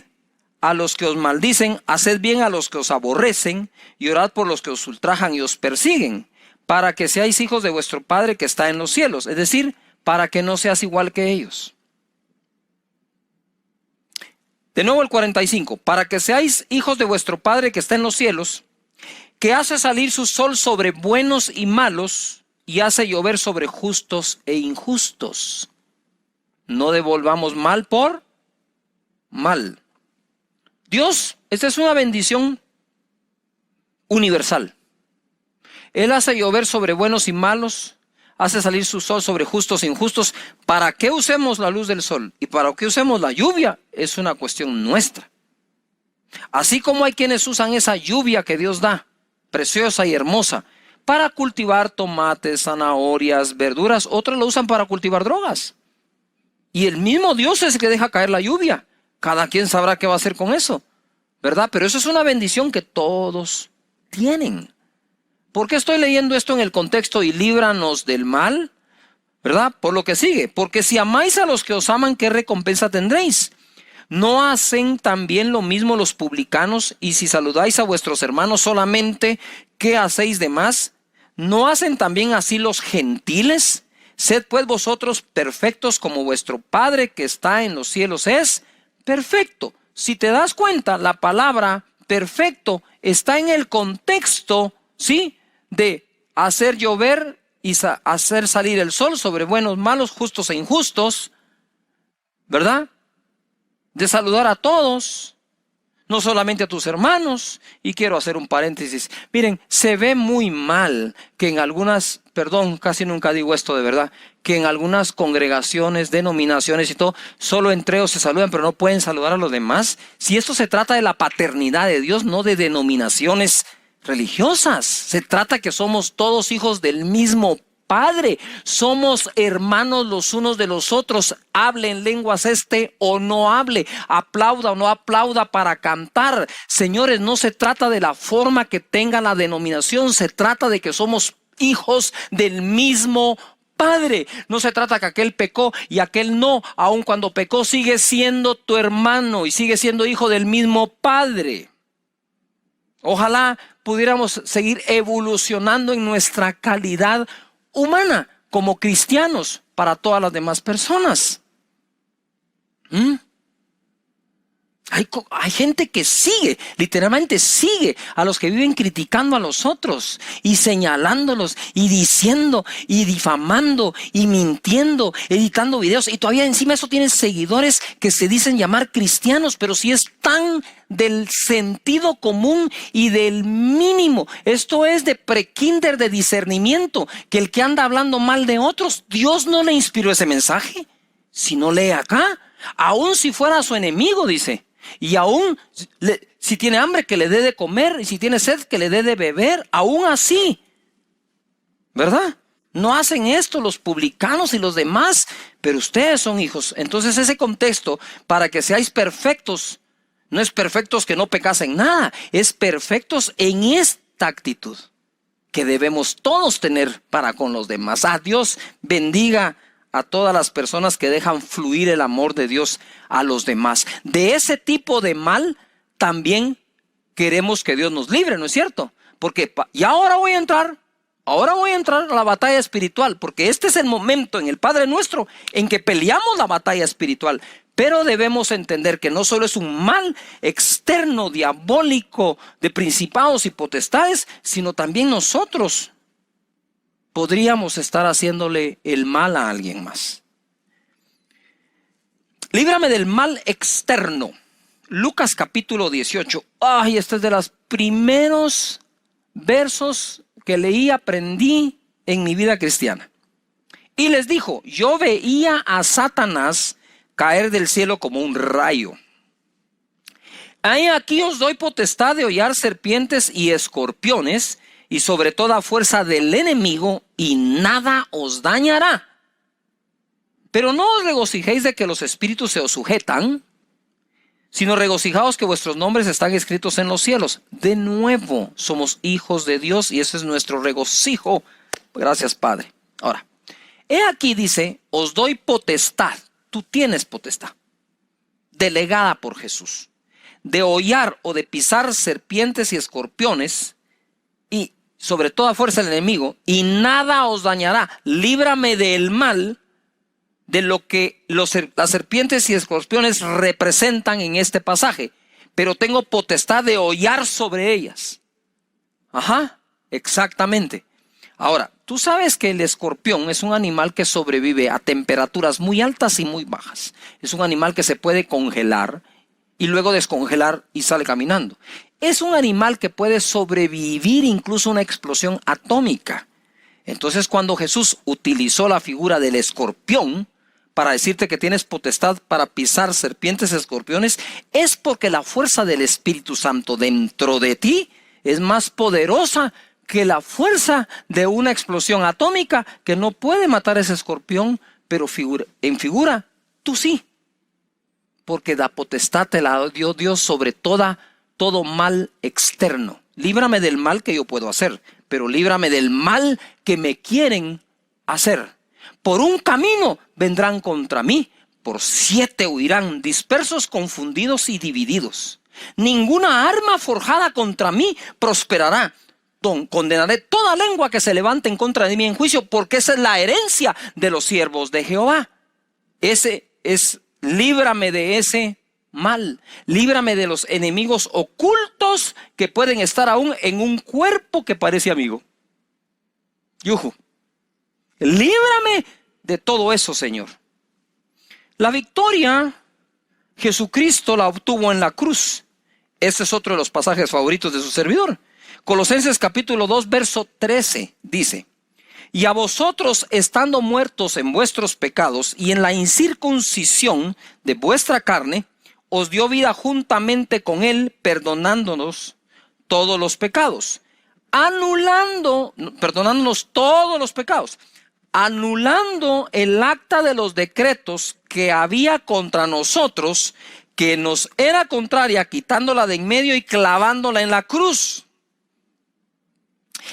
a los que os maldicen, haced bien a los que os aborrecen, y orad por los que os ultrajan y os persiguen, para que seáis hijos de vuestro Padre que está en los cielos. Es decir, para que no seas igual que ellos. De nuevo el 45. Para que seáis hijos de vuestro Padre que está en los cielos, que hace salir su sol sobre buenos y malos, y hace llover sobre justos e injustos. No devolvamos mal por mal. Dios, esta es una bendición universal. Él hace llover sobre buenos y malos, hace salir su sol sobre justos e injustos. ¿Para qué usemos la luz del sol? Y para qué usemos la lluvia es una cuestión nuestra. Así como hay quienes usan esa lluvia que Dios da, preciosa y hermosa, para cultivar tomates, zanahorias, verduras, otros lo usan para cultivar drogas. Y el mismo Dios es el que deja caer la lluvia. Cada quien sabrá qué va a hacer con eso, ¿verdad? Pero eso es una bendición que todos tienen. ¿Por qué estoy leyendo esto en el contexto y líbranos del mal? ¿Verdad? Por lo que sigue. Porque si amáis a los que os aman, ¿qué recompensa tendréis? ¿No hacen también lo mismo los publicanos? Y si saludáis a vuestros hermanos solamente, ¿qué hacéis de más? ¿No hacen también así los gentiles? Sed pues vosotros perfectos como vuestro Padre que está en los cielos es perfecto. Si te das cuenta, la palabra perfecto está en el contexto, ¿sí?, de hacer llover y hacer salir el sol sobre buenos, malos, justos e injustos, ¿verdad? De saludar a todos, no solamente a tus hermanos. Y quiero hacer un paréntesis. Miren, se ve muy mal que en algunas, perdón, casi nunca digo esto de verdad, que en algunas congregaciones, denominaciones y todo, solo entre ellos se saludan, pero no pueden saludar a los demás. Si esto se trata de la paternidad de Dios, no de denominaciones religiosas. Se trata que somos todos hijos del mismo Padre, somos hermanos los unos de los otros. Hable en lenguas o no hable, aplauda o no aplauda para cantar. Señores, no se trata de la forma que tenga la denominación, se trata de que somos hijos del mismo Padre. No se trata que aquel pecó y aquel no. Aun cuando pecó, sigue siendo tu hermano y sigue siendo hijo del mismo Padre. Ojalá pudiéramos seguir evolucionando en nuestra calidad humana como cristianos para todas las demás personas. Hay gente que sigue, literalmente sigue a los que viven criticando a los otros y señalándolos y diciendo y difamando y mintiendo, editando videos, y todavía encima eso tienen seguidores que se dicen llamar cristianos, pero si es tan del sentido común y del mínimo. Esto es de prekinder, de discernimiento, que el que anda hablando mal de otros, Dios no le inspiró ese mensaje. Si no lee acá, aun si fuera su enemigo, dice. Y aún si tiene hambre, que le dé de comer, y si tiene sed, que le dé de beber. Aún así, ¿verdad? No hacen esto los publicanos y los demás, pero ustedes son hijos. Entonces ese contexto, para que seáis perfectos, no es perfectos que no pecasen nada, es perfectos en esta actitud que debemos todos tener para con los demás. Dios bendiga a todas las personas que dejan fluir el amor de Dios a los demás. De ese tipo de mal también queremos que Dios nos libre, ¿no es cierto? Porque y ahora voy a entrar a la batalla espiritual, porque este es el momento en el Padre Nuestro en que peleamos la batalla espiritual. Pero debemos entender que no solo es un mal externo, diabólico, de principados y potestades, sino también nosotros podríamos estar haciéndole el mal a alguien más. Líbrame del mal externo. Lucas capítulo 18. Ay, este es de los primeros versos que leí, aprendí en mi vida cristiana. Y les dijo, yo veía a Satanás caer del cielo como un rayo. Ahí aquí os doy potestad de hollar serpientes y escorpiones y sobre toda fuerza del enemigo, y nada os dañará. Pero no os regocijéis de que los espíritus se os sujetan, sino regocijaos que vuestros nombres están escritos en los cielos. De nuevo somos hijos de Dios y ese es nuestro regocijo. Gracias, Padre. Ahora, he aquí dice, os doy potestad. Tú tienes potestad, delegada por Jesús, de hollar o de pisar serpientes y escorpiones y sobre toda fuerza del enemigo, y nada os dañará. Líbrame del mal, de lo que las serpientes y escorpiones representan en este pasaje, pero tengo potestad de hollar sobre ellas. Ajá, exactamente. Ahora, tú sabes que el escorpión es un animal que sobrevive a temperaturas muy altas y muy bajas. Es un animal que se puede congelar y luego descongelar y sale caminando. Es un animal que puede sobrevivir incluso a una explosión atómica. Entonces, cuando Jesús utilizó la figura del escorpión para decirte que tienes potestad para pisar serpientes y escorpiones, es porque la fuerza del Espíritu Santo dentro de ti es más poderosa que la fuerza de una explosión atómica que no puede matar a ese escorpión, pero en figura tú sí. Porque la potestad te la dio Dios sobre todo mal externo. Líbrame del mal que yo puedo hacer, pero líbrame del mal que me quieren hacer. Por un camino vendrán contra mí, por 7 huirán, dispersos, confundidos y divididos. Ninguna arma forjada contra mí prosperará. Condenaré toda lengua que se levante en contra de mí en juicio, porque esa es la herencia de los siervos de Jehová. Líbrame de ese mal. Líbrame de los enemigos ocultos que pueden estar aún en un cuerpo que parece amigo. Yuhu. Líbrame de todo eso, Señor. La victoria Jesucristo la obtuvo en la cruz. Este es otro de los pasajes favoritos de su servidor. Colosenses capítulo 2, verso 13 dice: y a vosotros, estando muertos en vuestros pecados y en la incircuncisión de vuestra carne, os dio vida juntamente con él, perdonándonos todos los pecados, perdonándonos todos los pecados, anulando el acta de los decretos que había contra nosotros, que nos era contraria, quitándola de en medio y clavándola en la cruz.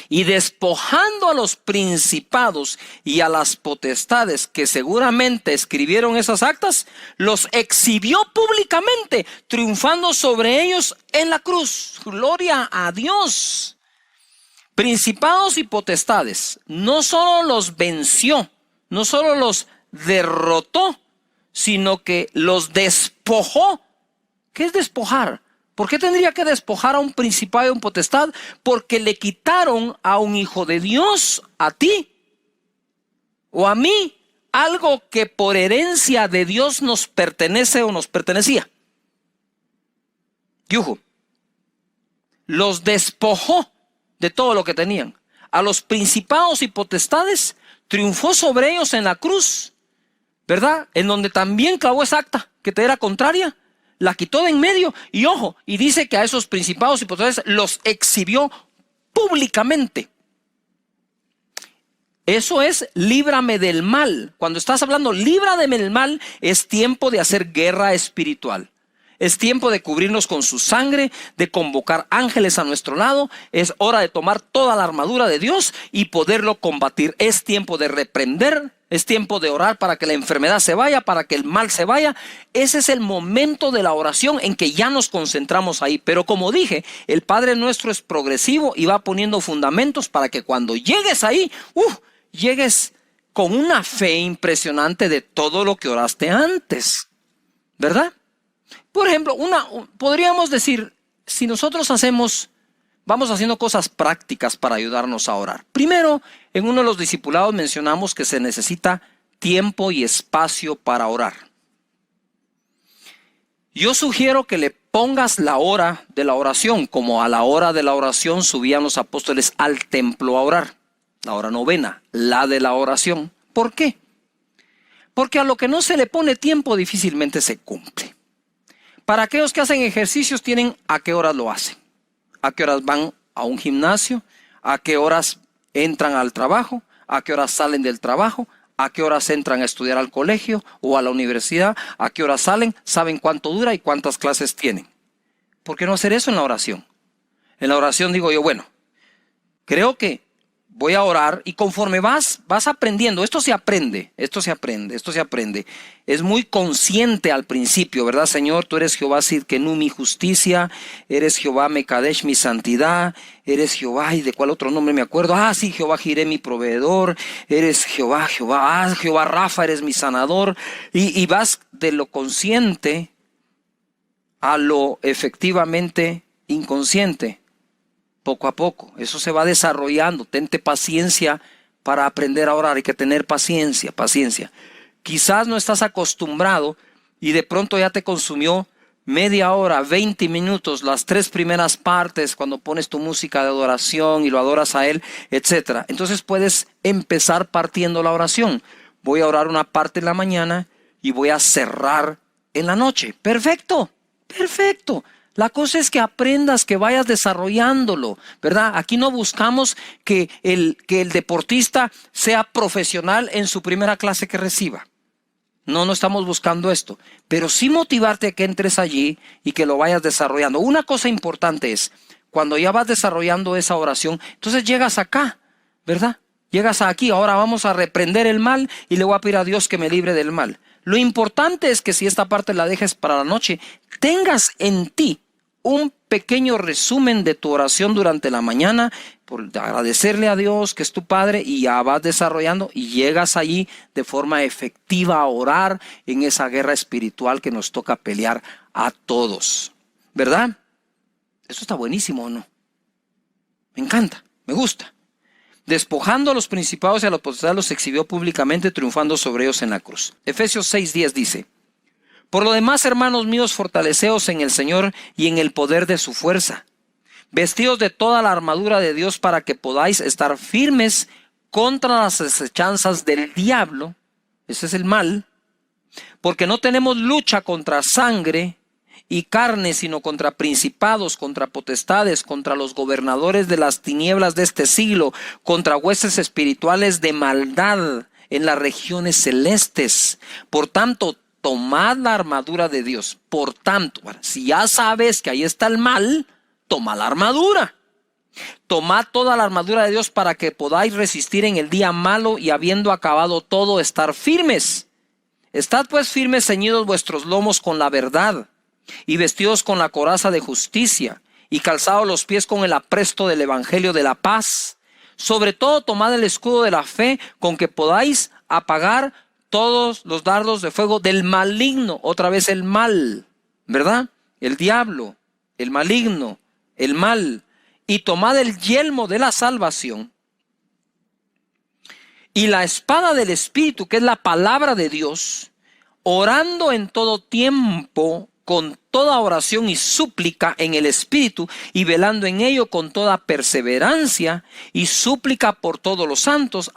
Y despojando a los principados y a las potestades que seguramente escribieron esas actas, los exhibió públicamente, triunfando sobre ellos en la cruz. Gloria a Dios. Principados y potestades, no solo los venció, no solo los derrotó, sino que los despojó. ¿Qué es despojar? ¿Por qué tendría que despojar a un principado y a un potestad? Porque le quitaron a un hijo de Dios, a ti o a mí, algo que por herencia de Dios nos pertenece o nos pertenecía. Yuhu. Los despojó de todo lo que tenían. A los principados y potestades triunfó sobre ellos en la cruz, ¿verdad? En donde también clavó esa acta que te era contraria. La quitó de en medio y ojo, y dice que a esos principados y potestades los exhibió públicamente. Eso es líbrame del mal. Cuando estás hablando líbrame del mal, es tiempo de hacer guerra espiritual. Es tiempo de cubrirnos con su sangre, de convocar ángeles a nuestro lado. Es hora de tomar toda la armadura de Dios y poderlo combatir. Es tiempo de reprender. Es tiempo de orar para que la enfermedad se vaya, para que el mal se vaya. Ese es el momento de la oración en que ya nos concentramos ahí. Pero como dije, el Padre Nuestro es progresivo y va poniendo fundamentos para que cuando llegues ahí, llegues con una fe impresionante de todo lo que oraste antes. ¿Verdad? Por ejemplo, podríamos decir, si nosotros hacemos vamos haciendo cosas prácticas para ayudarnos a orar. Primero, en uno de los discipulados mencionamos que se necesita tiempo y espacio para orar. Yo sugiero que le pongas la hora de la oración, como a la hora de la oración subían los apóstoles al templo a orar. La hora novena, la de la oración. ¿Por qué? Porque a lo que no se le pone tiempo difícilmente se cumple. Para aquellos que hacen ejercicios tienen a qué horas lo hacen, a qué horas van a un gimnasio, a qué horas entran al trabajo, a qué horas salen del trabajo, a qué horas entran a estudiar al colegio o a la universidad, a qué horas salen, saben cuánto dura y cuántas clases tienen. ¿Por qué no hacer eso en la oración? En la oración digo yo, bueno, creo que voy a orar y conforme vas aprendiendo, esto se aprende. Es muy consciente al principio, ¿verdad, Señor? Tú eres Jehová Sidkenu, mi justicia, eres Jehová Mekadesh, mi santidad, eres Jehová, ¿y de cuál otro nombre me acuerdo? Sí, Jehová Jireh, mi proveedor, eres Jehová Rafa, eres mi sanador. Y vas de lo consciente a lo efectivamente inconsciente. Poco a poco, eso se va desarrollando. Tente paciencia para aprender a orar. Hay que tener paciencia. Quizás no estás acostumbrado y de pronto ya te consumió media hora, 20 minutos, las 3 primeras partes cuando pones tu música de adoración y lo adoras a Él, etc. Entonces puedes empezar partiendo la oración. Voy a orar una parte en la mañana y voy a cerrar en la noche. Perfecto. La cosa es que aprendas, que vayas desarrollándolo, ¿verdad? Aquí no buscamos que el deportista sea profesional en su primera clase que reciba. No estamos buscando esto. Pero sí motivarte a que entres allí y que lo vayas desarrollando. Una cosa importante es, cuando ya vas desarrollando esa oración, entonces llegas acá, ¿verdad? Llegas aquí, ahora vamos a reprender el mal y le voy a pedir a Dios que me libre del mal. Lo importante es que si esta parte la dejes para la noche, tengas en ti un pequeño resumen de tu oración durante la mañana, por agradecerle a Dios que es tu Padre, y ya vas desarrollando y llegas allí de forma efectiva a orar en esa guerra espiritual que nos toca pelear a todos, ¿verdad? Eso está buenísimo, ¿o no? Me encanta, me gusta. Despojando a los principados y a los potestades los exhibió públicamente, triunfando sobre ellos en la cruz. Efesios 6:10 dice: por lo demás, hermanos míos, fortaleceos en el Señor y en el poder de su fuerza. Vestidos de toda la armadura de Dios para que podáis estar firmes contra las acechanzas del diablo. Ese es el mal. Porque no tenemos lucha contra sangre y carne, sino contra principados, contra potestades, contra los gobernadores de las tinieblas de este siglo, contra huestes espirituales de maldad en las regiones celestes. Por tanto, tomad la armadura de Dios. Por tanto, si ya sabes que ahí está el mal, toma la armadura. Tomad toda la armadura de Dios para que podáis resistir en el día malo y habiendo acabado todo, estar firmes. Estad pues firmes, ceñidos vuestros lomos con la verdad y vestidos con la coraza de justicia y calzados los pies con el apresto del evangelio de la paz. Sobre todo tomad el escudo de la fe con que podáis apagar todos los dardos de fuego del maligno. Otra vez el mal, ¿verdad? El diablo, el maligno, el mal. Y tomad el yelmo de la salvación y la espada del Espíritu, que es la palabra de Dios, orando en todo tiempo con toda oración y súplica en el Espíritu, y velando en ello con toda perseverancia y súplica por todos los santos,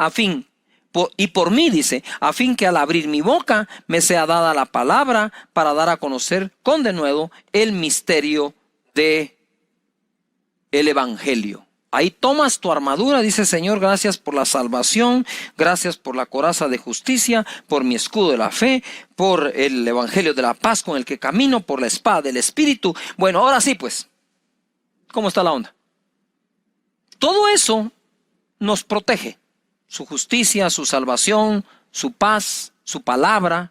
y por mí, dice, a fin que al abrir mi boca me sea dada la palabra para dar a conocer con denuedo el misterio de el evangelio. Ahí tomas tu armadura, dice: Señor, gracias por la salvación, gracias por la coraza de justicia, por mi escudo de la fe, por el evangelio de la paz con el que camino, por la espada del Espíritu. Bueno, ahora sí, pues, ¿cómo está la onda? Todo eso nos protege. Su justicia, su salvación, su paz, su palabra,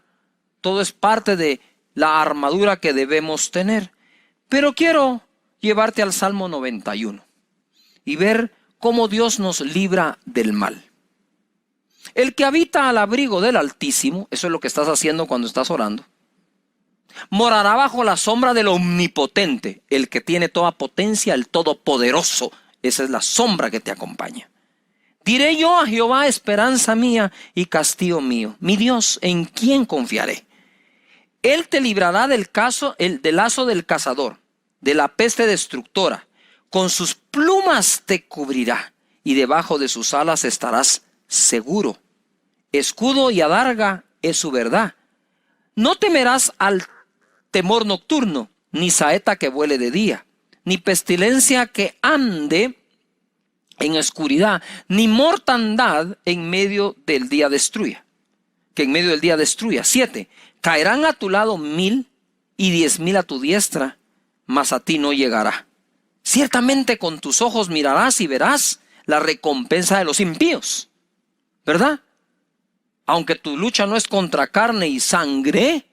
todo es parte de la armadura que debemos tener. Pero quiero llevarte al Salmo 91 y ver cómo Dios nos libra del mal. El que habita al abrigo del Altísimo, eso es lo que estás haciendo cuando estás orando. Morará bajo la sombra del Omnipotente, el que tiene toda potencia, el Todopoderoso. Esa es la sombra que te acompaña. Diré yo a Jehová, esperanza mía y castillo mío, mi Dios, ¿en quién confiaré? Él te librará del lazo del cazador, de la peste destructora. Con sus plumas te cubrirá y debajo de sus alas estarás seguro. Escudo y adarga es su verdad. No temerás al temor nocturno, ni saeta que vuele de día, ni pestilencia que ande en oscuridad, ni mortandad en medio del día destruya. Que en medio del día destruya. 7. Caerán a tu lado 1000 y 10,000 a tu diestra, mas a ti no llegará. Ciertamente con tus ojos mirarás y verás la recompensa de los impíos, ¿verdad? Aunque tu lucha no es contra carne y sangre,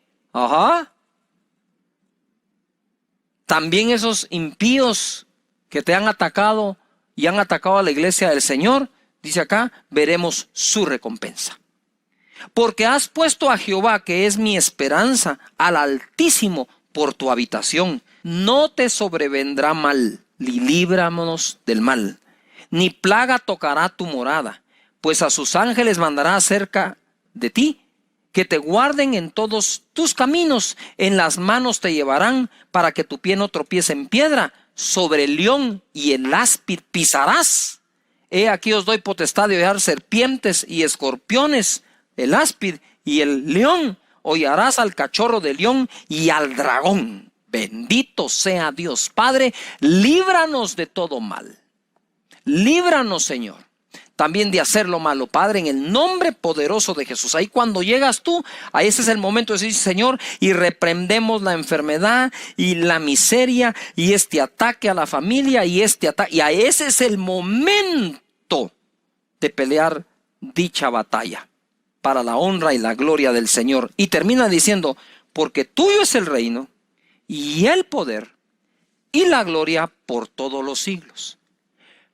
también esos impíos que te han atacado y han atacado a la iglesia del Señor, dice acá, veremos su recompensa. Porque has puesto a Jehová, que es mi esperanza, al Altísimo por tu habitación. No te sobrevendrá mal, ni líbranos del mal, ni plaga tocará tu morada, pues a sus ángeles mandará acerca de ti, que te guarden en todos tus caminos, en las manos te llevarán, para que tu pie no tropiece en piedra. Sobre el león y el áspid pisarás. He aquí os doy potestad de hollar serpientes y escorpiones, el áspid y el león. Hollarás al cachorro del león y al dragón. Bendito sea Dios. Padre, líbranos de todo mal. Líbranos, Señor, también de hacer lo malo, Padre, en el nombre poderoso de Jesús. Ahí cuando llegas tú, ahí ese es el momento de decir, Señor, y reprendemos la enfermedad y la miseria y este ataque a la familia y este ataque. Y a ese es el momento de pelear dicha batalla para la honra y la gloria del Señor. Y termina diciendo, porque tuyo es el reino y el poder y la gloria por todos los siglos.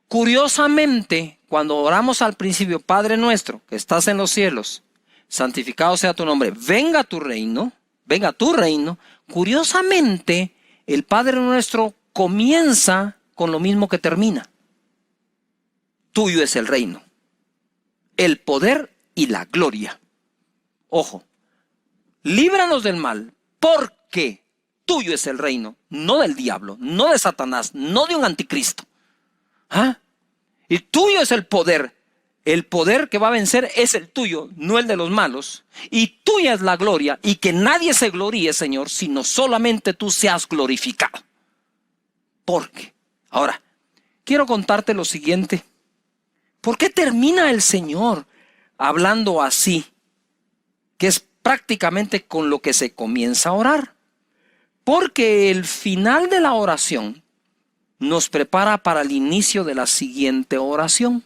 Curiosamente, cuando oramos al principio, Padre nuestro que estás en los cielos, santificado sea tu nombre, venga tu reino, curiosamente, el Padre nuestro comienza con lo mismo que termina. Tuyo es el reino, el poder y la gloria. Ojo, líbranos del mal, porque tuyo es el reino, no del diablo, no de Satanás, no de un anticristo. Y tuyo es el poder que va a vencer es el tuyo, no el de los malos, y tuya es la gloria, y que nadie se gloríe, Señor, sino solamente tú seas glorificado. Porque, ahora, quiero contarte lo siguiente. ¿Por qué termina el Señor hablando así? Que es prácticamente con lo que se comienza a orar. Porque el final de la oración nos prepara para el inicio de la siguiente oración.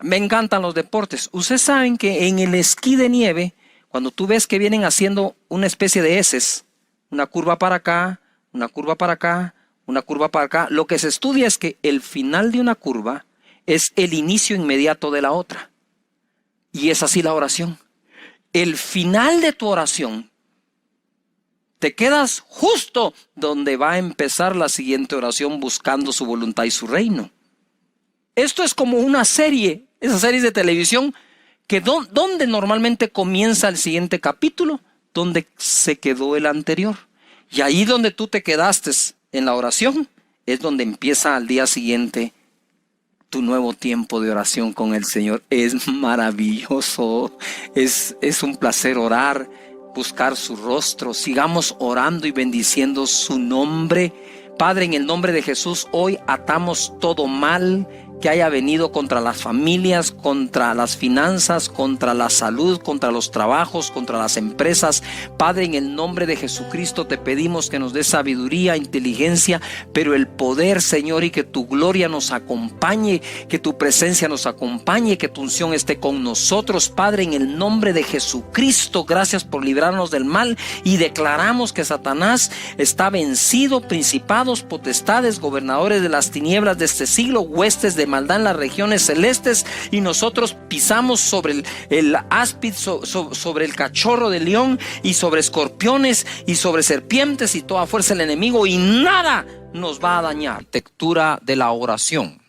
Me encantan los deportes. Ustedes saben que en el esquí de nieve, cuando tú ves que vienen haciendo una especie de eses, una curva para acá, una curva para acá, una curva para acá, lo que se estudia es que el final de una curva es el inicio inmediato de la otra. Y es así la oración. El final de tu oración, te quedas justo donde va a empezar la siguiente oración, buscando su voluntad y su reino. Esto es como una serie, esas series de televisión, que donde normalmente comienza el siguiente capítulo, donde se quedó el anterior. Y ahí donde tú te quedaste en la oración, es donde empieza al día siguiente tu nuevo tiempo de oración con el Señor. Es maravilloso, es un placer orar, buscar su rostro. Sigamos orando y bendiciendo su nombre. Padre, en el nombre de Jesús, hoy atamos todo mal que haya venido contra las familias, contra las finanzas, contra la salud, contra los trabajos, contra las empresas. Padre, en el nombre de Jesucristo te pedimos que nos des sabiduría, inteligencia, pero el poder, Señor, y que tu gloria nos acompañe, que tu presencia nos acompañe, que tu unción esté con nosotros. Padre, en el nombre de Jesucristo, gracias por librarnos del mal, y declaramos que Satanás está vencido, principados, potestades, gobernadores de las tinieblas de este siglo, huestes de de maldad en las regiones celestes, y nosotros pisamos sobre el áspid, sobre el cachorro de león, y sobre escorpiones y sobre serpientes y toda fuerza del enemigo, y nada nos va a dañar. Arquitectura de la oración.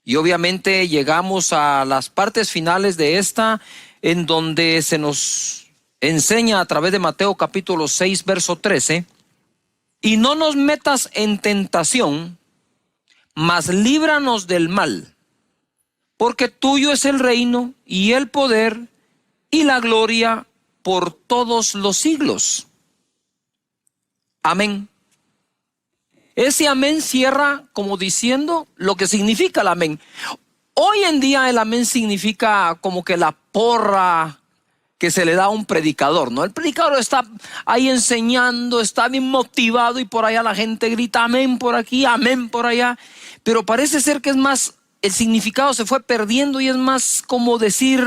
Y obviamente llegamos a las partes finales de esta, en donde se nos enseña a través de Mateo capítulo 6 verso 13: y no nos metas en tentación, mas líbranos del mal, porque tuyo es el reino y el poder y la gloria por todos los siglos. Amén. Ese amén cierra como diciendo lo que significa el amén. Hoy en día el amén significa como que la porra que se le da a un predicador, ¿no? El predicador está ahí enseñando, está bien motivado, y por allá la gente grita amén por aquí, amén por allá. Pero parece ser que es más, el significado se fue perdiendo y es más como decir: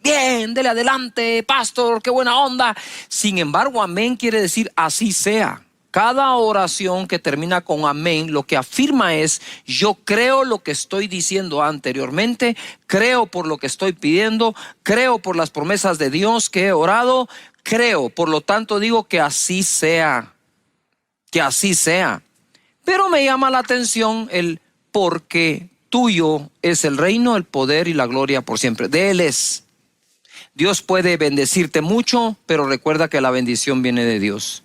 bien, dele adelante, pastor, qué buena onda. Sin embargo, amén quiere decir así sea. Cada oración que termina con amén lo que afirma es: yo creo lo que estoy diciendo anteriormente, creo por lo que estoy pidiendo, creo por las promesas de Dios que he orado, creo, por lo tanto digo que así sea, que así sea. Pero me llama la atención el porque tuyo es el reino, el poder y la gloria por siempre. De Él es. Dios puede bendecirte mucho, pero recuerda que la bendición viene de Dios.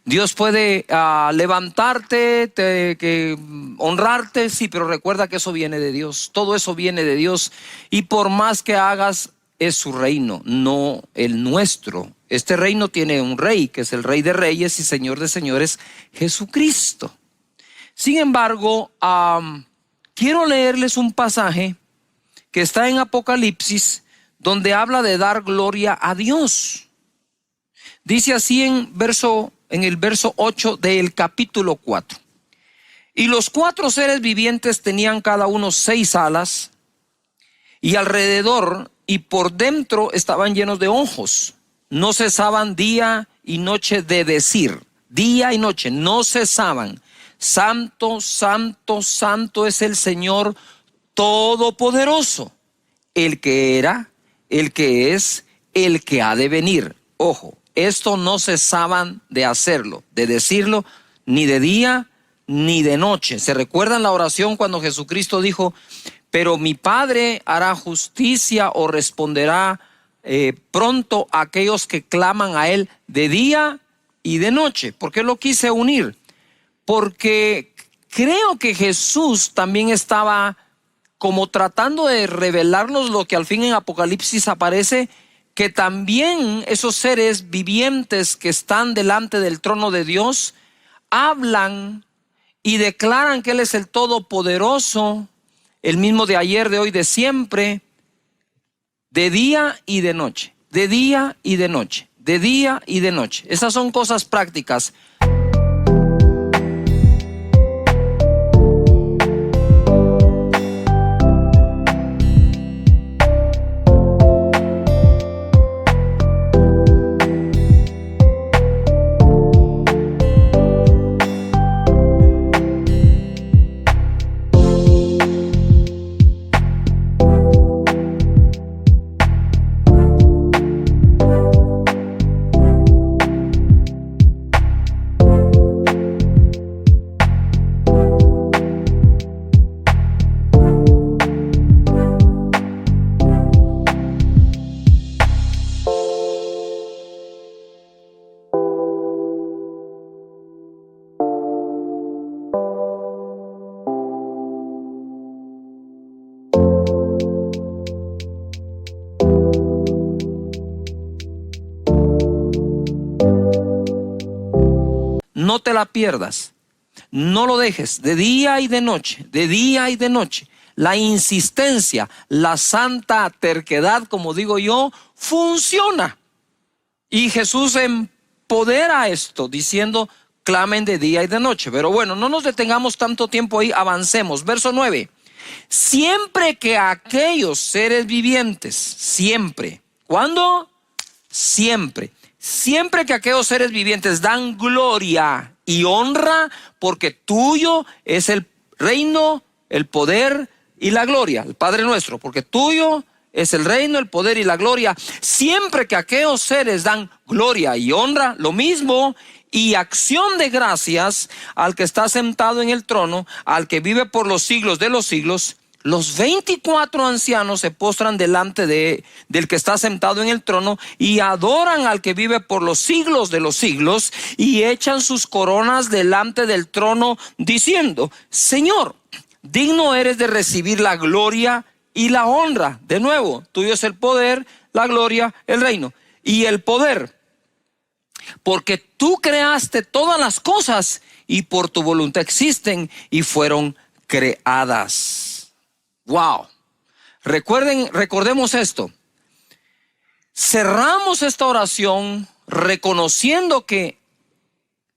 Dios puede levantarte, honrarte, sí, pero recuerda que eso viene de Dios. Todo eso viene de Dios, y por más que hagas, es su reino, no el nuestro. Este reino tiene un rey, que es el Rey de Reyes y Señor de Señores, Jesucristo. Sin embargo, quiero leerles un pasaje que está en Apocalipsis, donde habla de dar gloria a Dios. Dice así en el verso 8 del capítulo 4: y los 4 seres vivientes tenían cada uno 6 alas, y alrededor y por dentro estaban llenos de ojos. No cesaban día y noche de decir, día y noche, no cesaban: santo, santo, santo es el Señor Todopoderoso, el que era, el que es, el que ha de venir. Ojo, esto no cesaban de hacerlo, de decirlo, ni de día ni de noche. ¿Se recuerdan la oración cuando Jesucristo dijo: pero mi Padre hará justicia o responderá pronto a aquellos que claman a Él de día y de noche? ¿Por qué lo quise unir? Porque creo que Jesús también estaba como tratando de revelarnos lo que al fin en Apocalipsis aparece, que también esos seres vivientes que están delante del trono de Dios hablan y declaran que Él es el Todopoderoso, el mismo de ayer, de hoy, de siempre, de día y de noche, de día y de noche, de día y de noche. Esas son cosas prácticas. No te la pierdas, no lo dejes, de día y de noche, de día y de noche. La insistencia, la santa terquedad, como digo yo, funciona. Y Jesús empodera esto diciendo: clamen de día y de noche. Pero bueno, no nos detengamos tanto tiempo ahí, avancemos. Verso 9: siempre que aquellos seres vivientes, siempre, ¿cuándo? Siempre. Siempre que aquellos seres vivientes dan gloria y honra, porque tuyo es el reino, el poder y la gloria, el Padre nuestro, porque tuyo es el reino, el poder y la gloria, siempre que aquellos seres dan gloria y honra, lo mismo, y acción de gracias al que está sentado en el trono, al que vive por los siglos de los siglos. Los 24 ancianos se postran delante del que está sentado en el trono y adoran al que vive por los siglos de los siglos y echan sus coronas delante del trono diciendo: Señor, digno eres de recibir la gloria y la honra. De nuevo, tuyo es el poder, la gloria, el reino y el poder, porque tú creaste todas las cosas y por tu voluntad existen y fueron creadas. Wow. Recordemos esto. Cerramos esta oración reconociendo que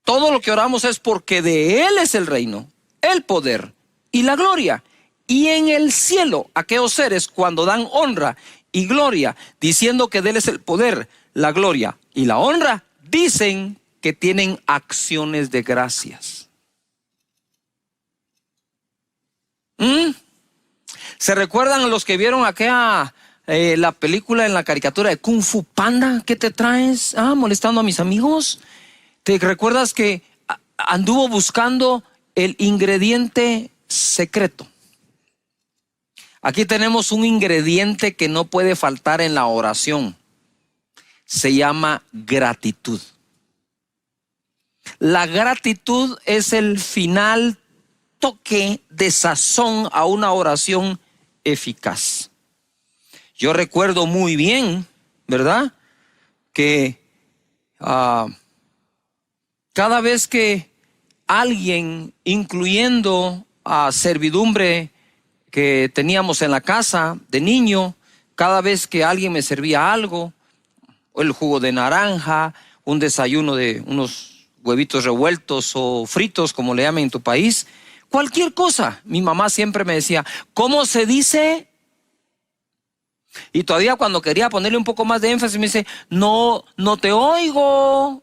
todo lo que oramos es porque de Él es el reino, el poder y la gloria. Y en el cielo, aquellos seres cuando dan honra y gloria, diciendo que de Él es el poder, la gloria y la honra, dicen que tienen acciones de gracias. ¿Se recuerdan los que vieron aquella la película en la caricatura de Kung Fu Panda? ¿Qué te traes? Molestando a mis amigos. ¿Te recuerdas que anduvo buscando el ingrediente secreto? Aquí tenemos un ingrediente que no puede faltar en la oración. Se llama gratitud. La gratitud es el final toque de sazón a una oración eficaz. Yo recuerdo muy bien, ¿verdad?, que cada vez que alguien, incluyendo a servidumbre que teníamos en la casa de niño, cada vez que alguien me servía algo, el jugo de naranja, un desayuno de unos huevitos revueltos o fritos, como le llaman en tu país, cualquier cosa, mi mamá siempre me decía: ¿cómo se dice? Y todavía cuando quería ponerle un poco más de énfasis me dice: no te oigo,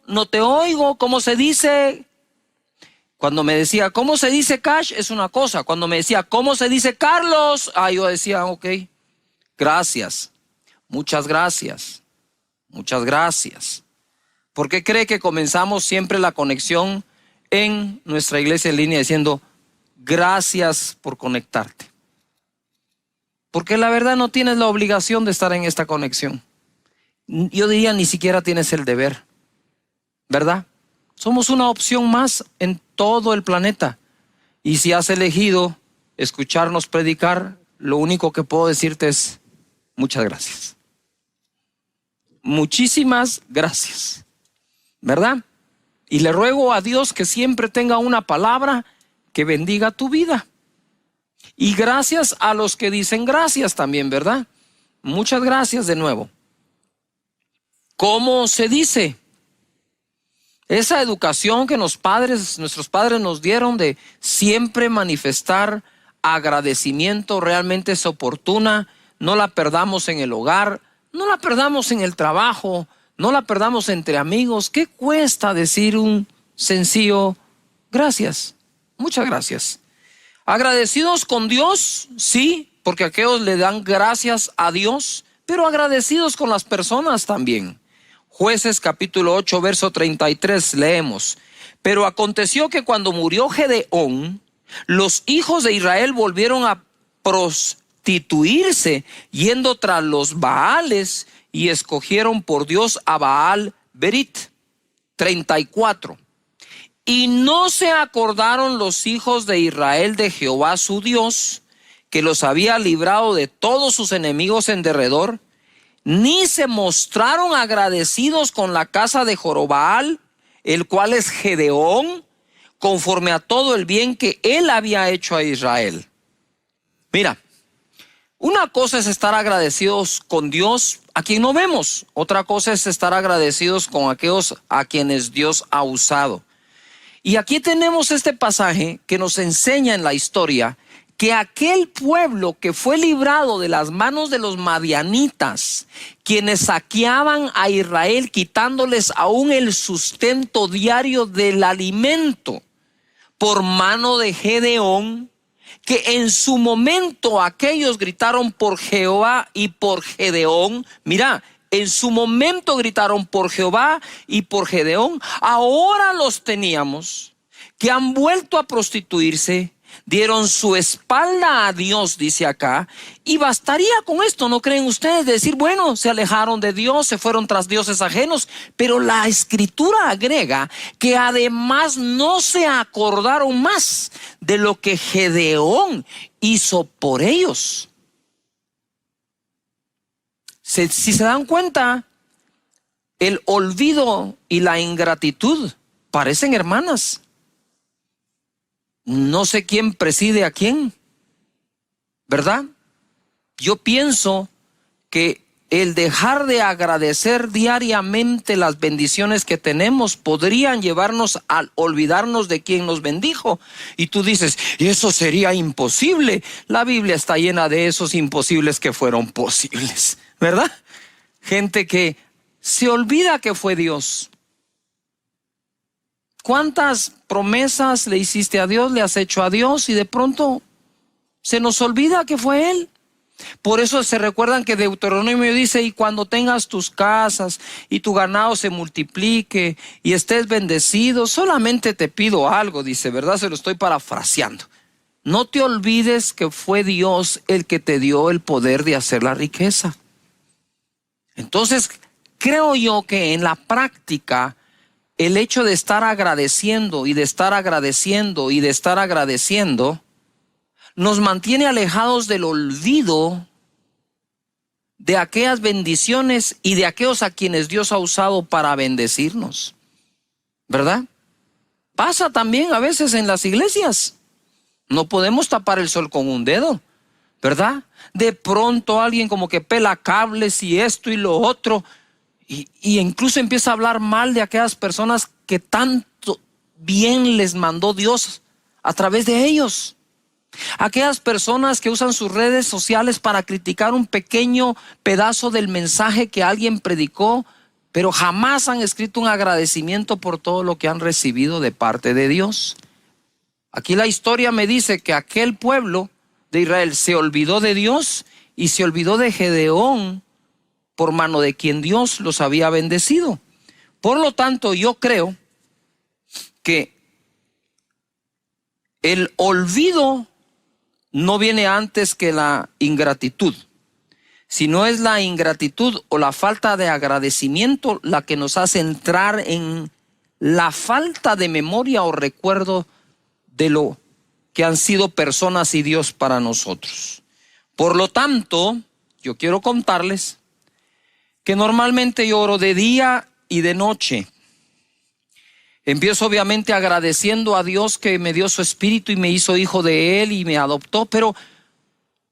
¿cómo se dice? Cuando me decía ¿cómo se dice Cash? Es una cosa. Cuando me decía ¿cómo se dice Carlos? Yo decía: ok, gracias, muchas gracias, muchas gracias. ¿Por qué cree que comenzamos siempre la conexión en nuestra iglesia en línea diciendo gracias por conectarte? Porque la verdad no tienes la obligación de estar en esta conexión. Yo diría ni siquiera tienes el deber, ¿verdad? Somos una opción más en todo el planeta. Y si has elegido escucharnos predicar, lo único que puedo decirte es muchas gracias. Muchísimas gracias, ¿verdad? Y le ruego a Dios que siempre tenga una palabra que bendiga tu vida. Y gracias a los que dicen gracias también, ¿verdad? Muchas gracias de nuevo. ¿Cómo se dice? Esa educación que nuestros padres nos dieron de siempre manifestar agradecimiento realmente es oportuna. No la perdamos en el hogar, no la perdamos en el trabajo, no la perdamos entre amigos. ¿Qué cuesta decir un sencillo gracias? Muchas gracias. Agradecidos con Dios, sí, porque aquellos le dan gracias a Dios, pero agradecidos con las personas también. Jueces capítulo 8, verso 33 leemos: pero aconteció que cuando murió Gedeón, los hijos de Israel volvieron a prostituirse yendo tras los Baales y escogieron por Dios a Baal Berit. 34. Y no se acordaron los hijos de Israel de Jehová su Dios, que los había librado de todos sus enemigos en derredor, ni se mostraron agradecidos con la casa de Jorobbaal, el cual es Gedeón, conforme a todo el bien que él había hecho a Israel. Mira, una cosa es estar agradecidos con Dios a quien no vemos, otra cosa es estar agradecidos con aquellos a quienes Dios ha usado. Y aquí tenemos este pasaje que nos enseña en la historia que aquel pueblo que fue librado de las manos de los madianitas, quienes saqueaban a Israel, quitándoles aún el sustento diario del alimento, por mano de Gedeón, que en su momento aquellos gritaron por Jehová y por Gedeón. Mira, en su momento gritaron por Jehová y por Gedeón. Ahora los teníamos que han vuelto a prostituirse, dieron su espalda a Dios, dice acá, y bastaría con esto, ¿no creen ustedes? Decir, bueno, se alejaron de Dios, se fueron tras dioses ajenos, pero la Escritura agrega que además no se acordaron más de lo que Gedeón hizo por ellos. Si se dan cuenta, el olvido y la ingratitud parecen hermanas. No sé quién preside a quién, ¿verdad? Yo pienso que el dejar de agradecer diariamente las bendiciones que tenemos podrían llevarnos a olvidarnos de quien nos bendijo. Y tú dices, eso sería imposible. La Biblia está llena de esos imposibles que fueron posibles, ¿verdad? Gente que se olvida que fue Dios. ¿Cuántas promesas le hiciste a Dios, le has hecho a Dios y de pronto se nos olvida que fue Él? Por eso se recuerdan que Deuteronomio dice, y cuando tengas tus casas y tu ganado se multiplique y estés bendecido, solamente te pido algo, dice, ¿verdad? Se lo estoy parafraseando. No te olvides que fue Dios el que te dio el poder de hacer la riqueza. Entonces, creo yo que en la práctica, el hecho de estar agradeciendo y de estar agradeciendo y de estar agradeciendo nos mantiene alejados del olvido de aquellas bendiciones y de aquellos a quienes Dios ha usado para bendecirnos, ¿verdad? Pasa también a veces en las iglesias. No podemos tapar el sol con un dedo, ¿verdad? De pronto alguien como que pela cables y esto y lo otro. Y incluso empieza a hablar mal de aquellas personas que tanto bien les mandó Dios a través de ellos. Aquellas personas que usan sus redes sociales para criticar un pequeño pedazo del mensaje que alguien predicó, pero jamás han escrito un agradecimiento por todo lo que han recibido de parte de Dios. Aquí la historia me dice que aquel pueblo de Israel se olvidó de Dios y se olvidó de Gedeón, por mano de quien Dios los había bendecido. Por lo tanto, yo creo que el olvido no viene antes que la ingratitud, sino es la ingratitud o la falta de agradecimiento la que nos hace entrar en la falta de memoria o recuerdo de lo que han sido personas y Dios para nosotros. Por lo tanto, yo quiero contarles que normalmente yo oro de día y de noche. Empiezo obviamente agradeciendo a Dios que me dio su espíritu y me hizo hijo de Él y me adoptó, pero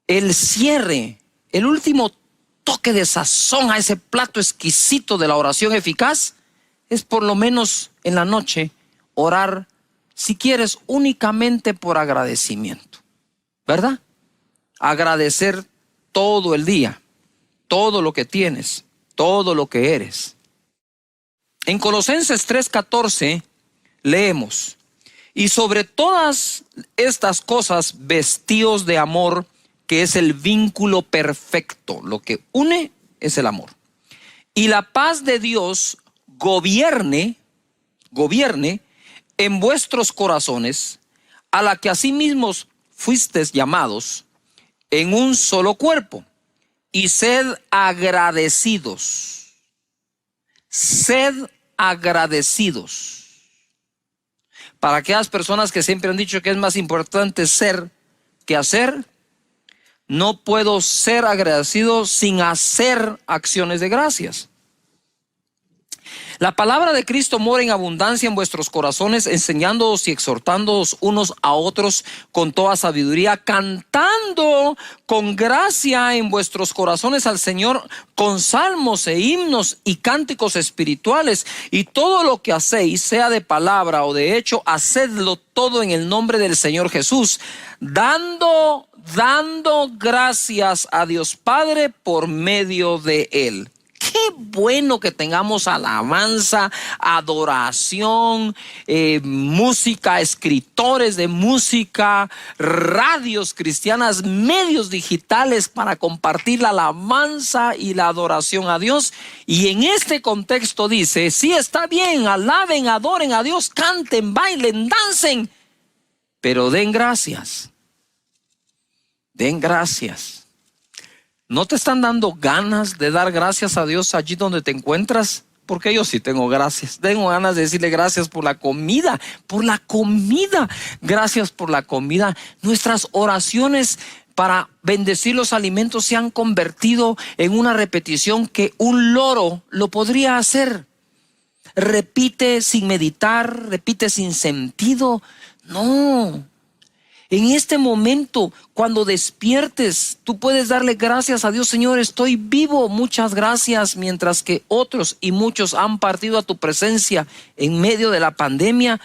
el cierre, el último toque de sazón a ese plato exquisito de la oración eficaz es por lo menos en la noche orar, si quieres, únicamente por agradecimiento, ¿verdad? Agradecer todo el día, todo lo que tienes, todo lo que eres. En Colosenses 3:14 leemos, y sobre todas estas cosas vestíos de amor, que es el vínculo perfecto. Lo que une es el amor. Y la paz de Dios gobierne en vuestros corazones, a la que asimismo fuisteis llamados en un solo cuerpo, y sed agradecidos. Sed agradecidos. Para aquellas personas que siempre han dicho que es más importante ser que hacer, no puedo ser agradecido sin hacer acciones de gracias. La palabra de Cristo mora en abundancia en vuestros corazones, enseñándoos y exhortándoos unos a otros con toda sabiduría, cantando con gracia en vuestros corazones al Señor con salmos e himnos y cánticos espirituales. Y todo lo que hacéis, sea de palabra o de hecho, hacedlo todo en el nombre del Señor Jesús, dando gracias a Dios Padre por medio de Él. Qué bueno que tengamos alabanza, adoración, música, escritores de música, radios cristianas, medios digitales para compartir la alabanza y la adoración a Dios. Y en este contexto dice, sí, está bien, alaben, adoren a Dios, canten, bailen, dancen, pero den gracias. Den gracias. ¿No te están dando ganas de dar gracias a Dios allí donde te encuentras? Porque yo sí tengo gracias. Tengo ganas de decirle gracias por la comida, por la comida. Gracias por la comida. Nuestras oraciones para bendecir los alimentos se han convertido en una repetición que un loro lo podría hacer. Repite sin meditar, repite sin sentido. No. En este momento, cuando despiertes, tú puedes darle gracias a Dios. Señor, estoy vivo, muchas gracias. Mientras que otros y muchos han partido a tu presencia en medio de la pandemia,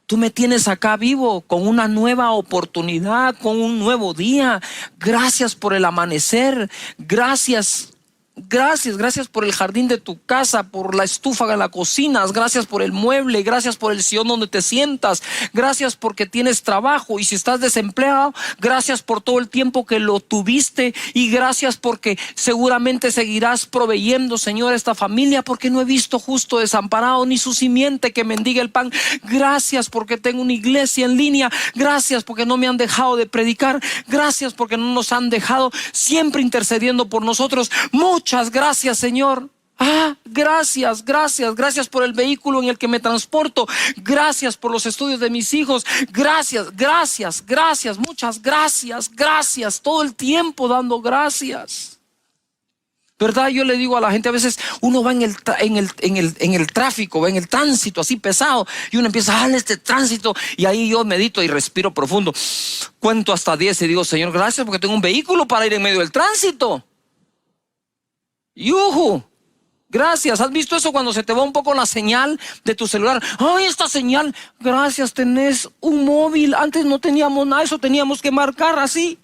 tú me tienes acá vivo con una nueva oportunidad, con un nuevo día. Gracias por el amanecer. Gracias por el jardín de tu casa, por la estufa de la cocina, gracias por el mueble, gracias por el sillón donde te sientas, gracias porque tienes trabajo, y si estás desempleado, gracias por todo el tiempo que lo tuviste, y gracias porque seguramente seguirás proveyendo, Señor, esta familia, porque no he visto justo desamparado ni su simiente que mendiga el pan. Gracias porque tengo una iglesia en línea, gracias porque no me han dejado de predicar, gracias porque no nos han dejado, siempre intercediendo por nosotros. Muchas gracias, Señor. Gracias por el vehículo en el que me transporto. Gracias por los estudios de mis hijos. Gracias, muchas gracias. Todo el tiempo dando gracias. ¿Verdad? Yo le digo a la gente, a veces uno va en el tráfico, va en el tránsito así pesado, y uno empieza en este tránsito, y ahí yo medito y respiro profundo. Cuento hasta 10 y digo, Señor, gracias porque tengo un vehículo para ir en medio del tránsito. ¡Yuhu! Gracias. ¿Has visto eso cuando se te va un poco la señal de tu celular? ¡Ay, esta señal! Gracias, tenés un móvil. Antes no teníamos nada, eso teníamos que marcar así.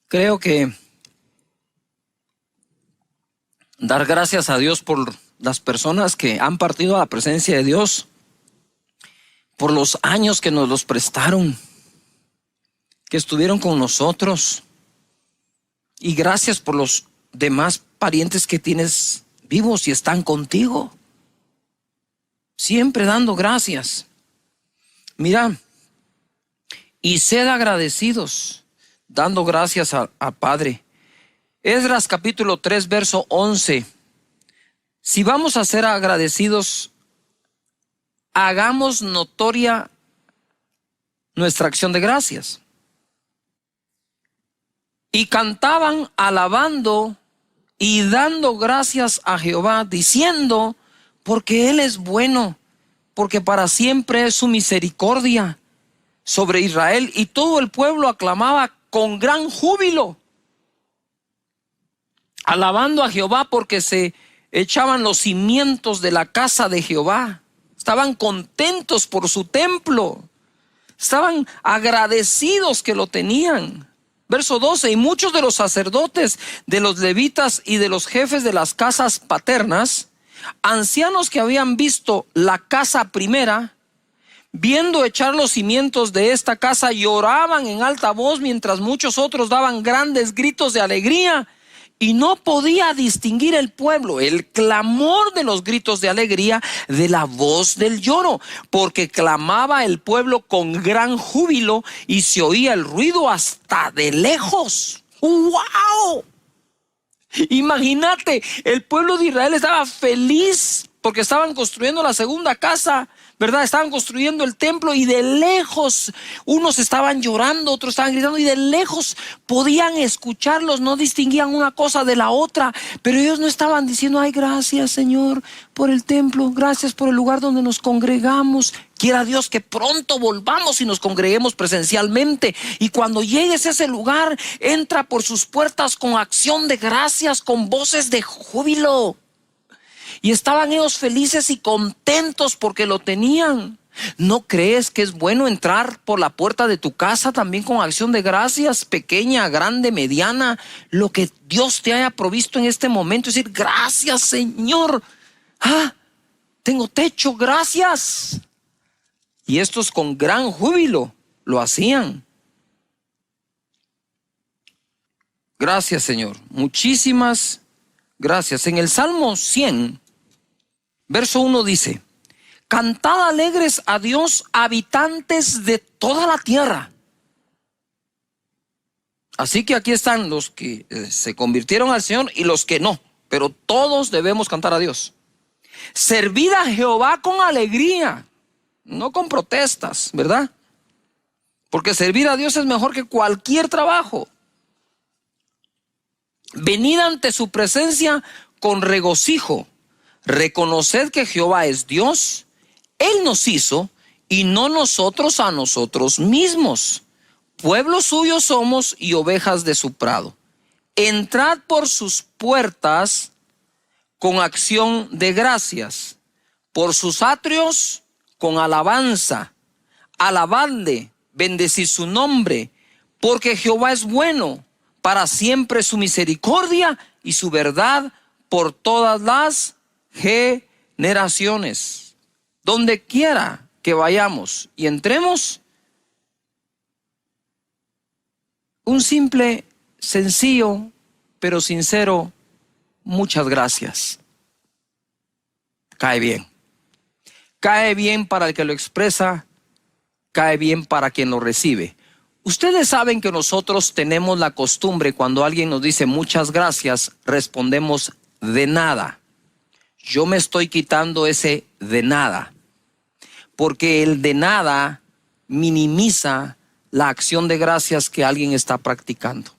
Creo que dar gracias a Dios por las personas que han partido a la presencia de Dios, por los años que nos los prestaron, que estuvieron con nosotros, y gracias por los demás parientes que tienes vivos y están contigo. Siempre dando gracias. Mira, y sed agradecidos, dando gracias a Padre. Esdras capítulo 3 verso 11. Si vamos a ser agradecidos, hagamos notoria nuestra acción de gracias. Y cantaban alabando y dando gracias a Jehová, diciendo, porque Él es bueno, porque para siempre es su misericordia sobre Israel. Y todo el pueblo aclamaba con gran júbilo, alabando a Jehová, porque se echaban los cimientos de la casa de Jehová. Estaban contentos por su templo, estaban agradecidos que lo tenían. Verso 12, y muchos de los sacerdotes, de los levitas y de los jefes de las casas paternas, ancianos que habían visto la casa primera, viendo echar los cimientos de esta casa, lloraban en alta voz, mientras muchos otros daban grandes gritos de alegría. Y no podía distinguir el pueblo el clamor de los gritos de alegría de la voz del lloro, porque clamaba el pueblo con gran júbilo y se oía el ruido hasta de lejos. ¡Wow! Imagínate, el pueblo de Israel estaba feliz porque estaban construyendo la segunda casa, ¿verdad? Estaban construyendo el templo, y de lejos unos estaban llorando, otros estaban gritando, y de lejos podían escucharlos, no distinguían una cosa de la otra, pero ellos no estaban diciendo, ay, gracias, Señor, por el templo, gracias por el lugar donde nos congregamos. Quiera Dios que pronto volvamos y nos congreguemos presencialmente, y cuando llegues a ese lugar, entra por sus puertas con acción de gracias, con voces de júbilo. Y estaban ellos felices y contentos porque lo tenían. ¿No crees que es bueno entrar por la puerta de tu casa también con acción de gracias, pequeña, grande, mediana, lo que Dios te haya provisto en este momento? Es decir, gracias, Señor. Tengo techo, gracias. Y estos con gran júbilo lo hacían. Gracias, Señor. Muchísimas gracias. En el Salmo 100, verso 1 dice: cantad alegres a Dios, habitantes de toda la tierra. Así que aquí están los que se convirtieron al Señor y los que no, pero todos debemos cantar a Dios. Servid a Jehová con alegría, no con protestas, ¿verdad? Porque servir a Dios es mejor que cualquier trabajo. Venid ante su presencia con regocijo. Reconoced que Jehová es Dios. Él nos hizo y no nosotros a nosotros mismos. Pueblo suyo somos y ovejas de su prado. Entrad por sus puertas con acción de gracias, por sus atrios con alabanza. Alabadle, bendecid su nombre, porque Jehová es bueno, para siempre su misericordia y su verdad por todas las generaciones. Donde quiera que vayamos y entremos, un simple, sencillo, pero sincero, muchas gracias. Cae bien. Cae bien para el que lo expresa, cae bien para quien lo recibe. Ustedes saben que nosotros tenemos la costumbre, cuando alguien nos dice muchas gracias, respondemos de nada. Yo me estoy quitando ese de nada, porque el de nada minimiza la acción de gracias que alguien está practicando.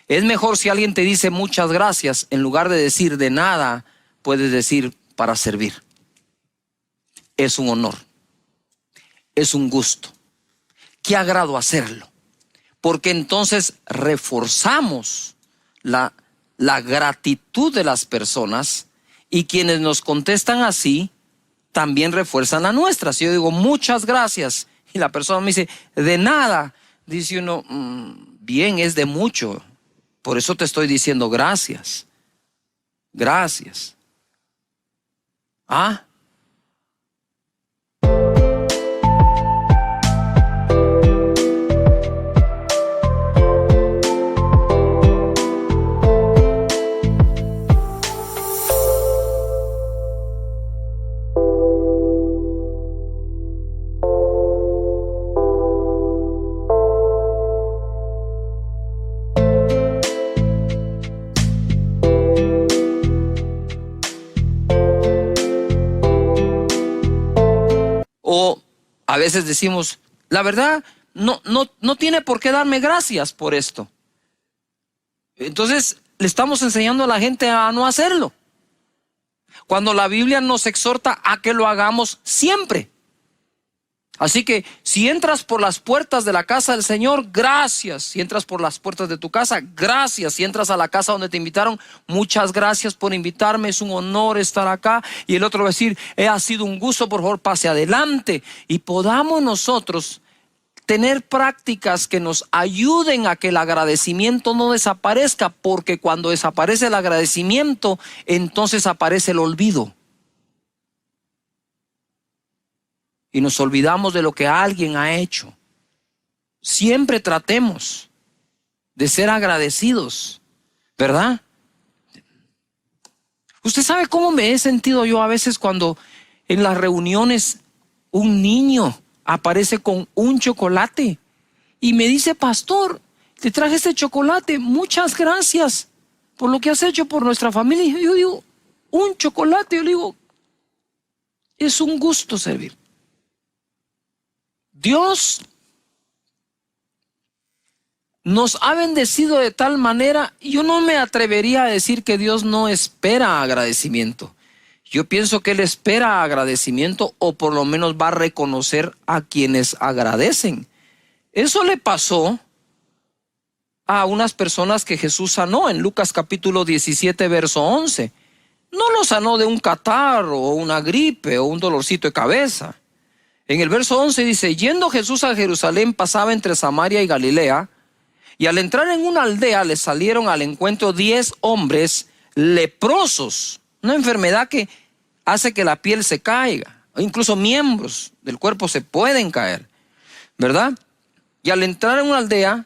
Es mejor si alguien te dice muchas gracias, en lugar de decir de nada, puedes decir para servir. Es un honor, es un gusto. Qué agrado hacerlo, porque entonces reforzamos la gratitud de las personas, y quienes nos contestan así también refuerzan la nuestra. Si yo digo muchas gracias y la persona me dice de nada, dice uno, bien, es de mucho. Por eso te estoy diciendo gracias. Gracias. O a veces decimos, la verdad, no tiene por qué darme gracias por esto. Entonces le estamos enseñando a la gente a no hacerlo, cuando la Biblia nos exhorta a que lo hagamos siempre. Así que si entras por las puertas de la casa del Señor, gracias. Si entras por las puertas de tu casa, gracias. Si entras a la casa donde te invitaron, muchas gracias por invitarme, es un honor estar acá. Y el otro va a decir, ha sido un gusto, por favor pase adelante. Y podamos nosotros tener prácticas que nos ayuden a que el agradecimiento no desaparezca, porque cuando desaparece el agradecimiento, entonces aparece el olvido. Y nos olvidamos de lo que alguien ha hecho. Siempre tratemos de ser agradecidos, ¿verdad? Usted sabe cómo me he sentido yo a veces cuando en las reuniones un niño aparece con un chocolate y me dice, pastor, te traje este chocolate, muchas gracias por lo que has hecho por nuestra familia. Y yo digo, un chocolate, yo le digo, es un gusto servir. Dios nos ha bendecido de tal manera, yo no me atrevería a decir que Dios no espera agradecimiento. Yo pienso que Él espera agradecimiento, o por lo menos va a reconocer a quienes agradecen. Eso le pasó a unas personas que Jesús sanó en Lucas capítulo 17, verso 11. No lo sanó de un catarro o una gripe o un dolorcito de cabeza. En el verso 11 dice, yendo Jesús a Jerusalén, pasaba entre Samaria y Galilea, y al entrar en una aldea le salieron al encuentro 10 hombres leprosos, una enfermedad que hace que la piel se caiga, incluso miembros del cuerpo se pueden caer, ¿verdad? Y al entrar en una aldea,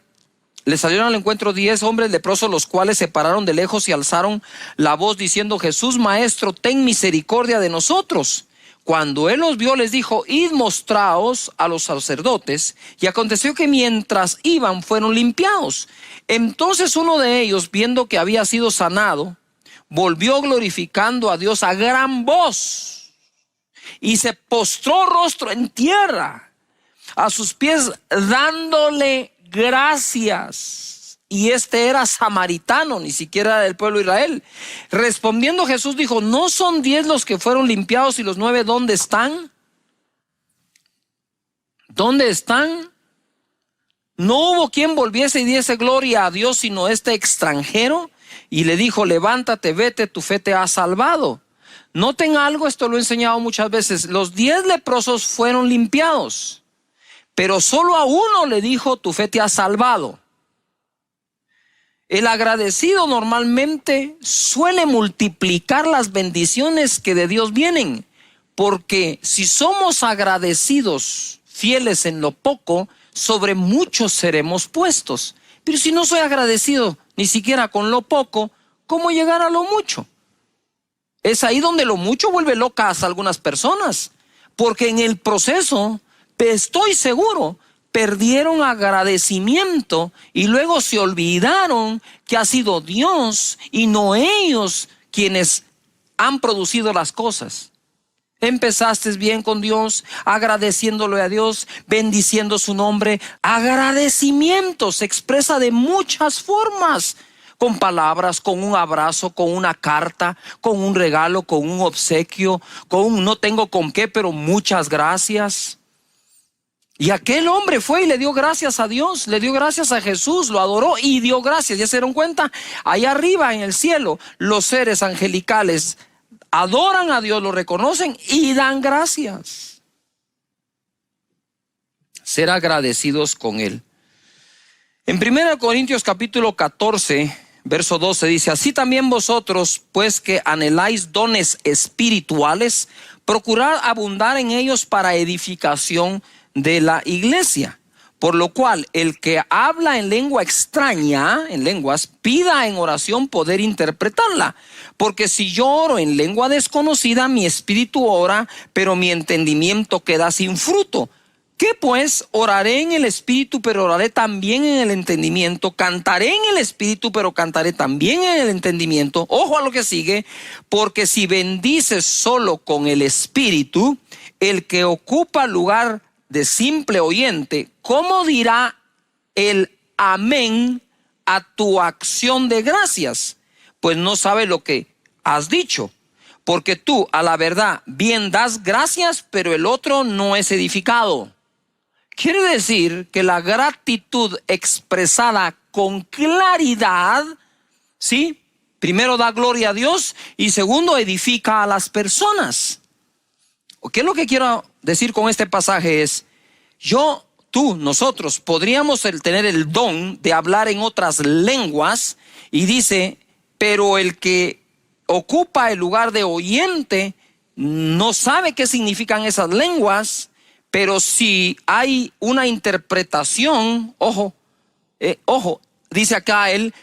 le salieron al encuentro 10 hombres leprosos, los cuales se pararon de lejos y alzaron la voz diciendo, Jesús, Maestro, ten misericordia de nosotros. Cuando él los vio, les dijo, id mostraos a los sacerdotes. Y aconteció que mientras iban, fueron limpiados. Entonces uno de ellos, viendo que había sido sanado, volvió glorificando a Dios a gran voz y se postró rostro en tierra a sus pies, dándole gracias. Y este era samaritano, ni siquiera del pueblo de Israel. Respondiendo Jesús dijo, ¿no son 10 los que fueron limpiados y los 9 dónde están? ¿Dónde están? No hubo quien volviese y diese gloria a Dios sino este extranjero. Y le dijo, levántate, vete, tu fe te ha salvado. Noten algo, esto lo he enseñado muchas veces. Los 10 leprosos fueron limpiados, pero solo a uno le dijo, tu fe te ha salvado. El agradecido normalmente suele multiplicar las bendiciones que de Dios vienen, porque si somos agradecidos, fieles en lo poco, sobre mucho seremos puestos. Pero si no soy agradecido ni siquiera con lo poco, ¿cómo llegar a lo mucho? Es ahí donde lo mucho vuelve locas a algunas personas, porque en el proceso, estoy seguro, perdieron agradecimiento y luego se olvidaron que ha sido Dios y no ellos quienes han producido las cosas. Empezaste bien con Dios, agradeciéndole a Dios, bendiciendo su nombre. Agradecimiento se expresa de muchas formas, con palabras, con un abrazo, con una carta, con un regalo, con un obsequio, con un no tengo con qué, pero muchas gracias. Y aquel hombre fue y le dio gracias a Dios, le dio gracias a Jesús, lo adoró y dio gracias. ¿Ya se dieron cuenta? Allá arriba en el cielo, los seres angelicales adoran a Dios, lo reconocen y dan gracias. Ser agradecidos con Él. En 1 Corintios capítulo 14, verso 12 dice, así también vosotros, pues que anheláis dones espirituales, procurad abundar en ellos para edificación de la iglesia. Por lo cual, el que habla en lengua extraña, en lenguas, pida en oración poder interpretarla. Porque si yo oro en lengua desconocida, mi espíritu ora, pero mi entendimiento queda sin fruto. ¿Qué pues? Oraré en el espíritu, pero oraré también en el entendimiento. Cantaré en el espíritu, pero cantaré también en el entendimiento. Ojo a lo que sigue. Porque si bendices solo con el espíritu, el que ocupa lugar de simple oyente, ¿cómo dirá el amén a tu acción de gracias? Pues no sabe lo que has dicho, porque tú a la verdad bien das gracias, pero el otro no es edificado. Quiere decir que la gratitud expresada con claridad, ¿sí? Primero da gloria a Dios y segundo edifica a las personas. ¿Qué es lo que quiero decir con este pasaje? Es, nosotros podríamos tener el don de hablar en otras lenguas y dice, pero el que ocupa el lugar de oyente no sabe qué significan esas lenguas, pero si hay una interpretación, ojo, dice acá él,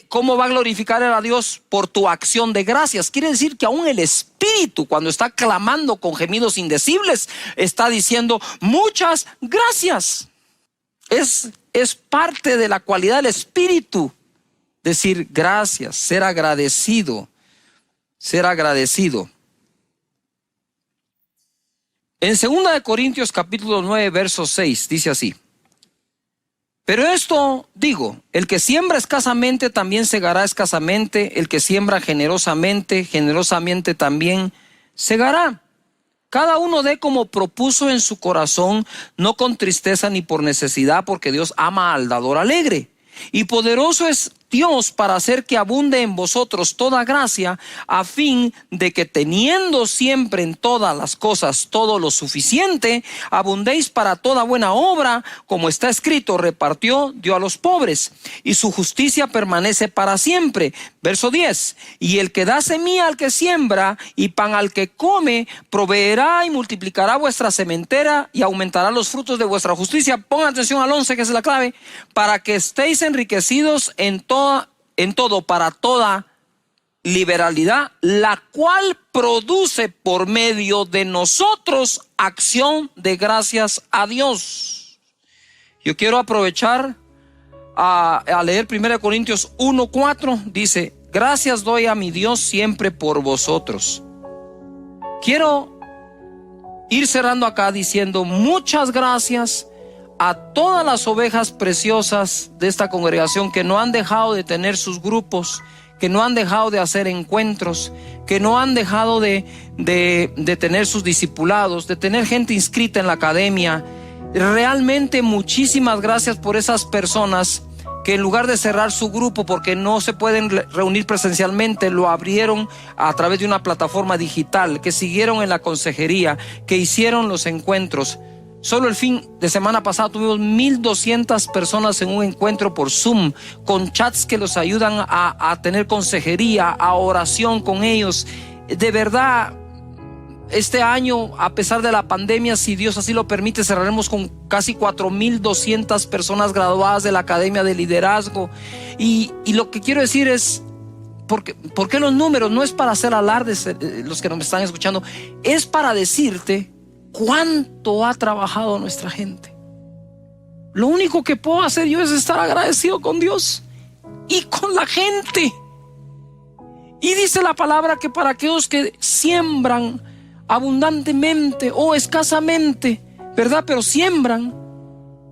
¿cómo va a glorificar a Dios? Por tu acción de gracias. Quiere decir que aún el Espíritu, cuando está clamando con gemidos indecibles, está diciendo muchas gracias. Es parte de la cualidad del Espíritu, decir gracias, ser agradecido, ser agradecido. En 2 Corintios capítulo 9, verso 6, dice así. Pero esto digo, el que siembra escasamente también segará escasamente, el que siembra generosamente, generosamente también segará. Cada uno dé como propuso en su corazón, no con tristeza ni por necesidad, porque Dios ama al dador alegre. Y poderoso es Dios para hacer que abunde en vosotros toda gracia, a fin de que teniendo siempre en todas las cosas todo lo suficiente, abundéis para toda buena obra, como está escrito, repartió, dio a los pobres, y su justicia permanece para siempre. Verso 10, y el que da semilla al que siembra y pan al que come, proveerá y multiplicará vuestra sementera y aumentará los frutos de vuestra justicia. Pongan atención al 11, que es la clave, para que estéis enriquecidos en todo para toda liberalidad, la cual produce por medio de nosotros acción de gracias a Dios. Yo quiero aprovechar a leer 1 Corintios 1:4. Dice: gracias doy a mi Dios siempre por vosotros. Quiero ir cerrando acá diciendo muchas gracias a todas las ovejas preciosas de esta congregación que no han dejado de tener sus grupos, que no han dejado de hacer encuentros, que no han dejado de tener sus discipulados, de tener gente inscrita en la academia. Realmente muchísimas gracias por esas personas que en lugar de cerrar su grupo porque no se pueden reunir presencialmente, lo abrieron a través de una plataforma digital, que siguieron en la consejería, que hicieron los encuentros. Solo el fin de semana pasado tuvimos 1,200 personas en un encuentro por Zoom, con chats que los ayudan a tener consejería, a oración con ellos. De verdad, este año, a pesar de la pandemia, si Dios así lo permite, cerraremos con casi 4,200 personas graduadas de la Academia de Liderazgo. Y lo que quiero decir es, ¿por qué los números? No es para hacer alardes, los que nos están escuchando, es para decirte cuánto ha trabajado nuestra gente. Lo único que puedo hacer yo es estar agradecido con Dios y con la gente. Y dice la palabra que para aquellos que siembran abundantemente o escasamente, ¿verdad? Pero siembran,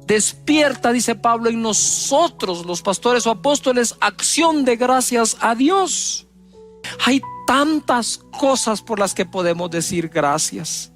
despierta, dice Pablo, en nosotros, los pastores o apóstoles, acción de gracias a Dios. Hay tantas cosas por las que podemos decir gracias.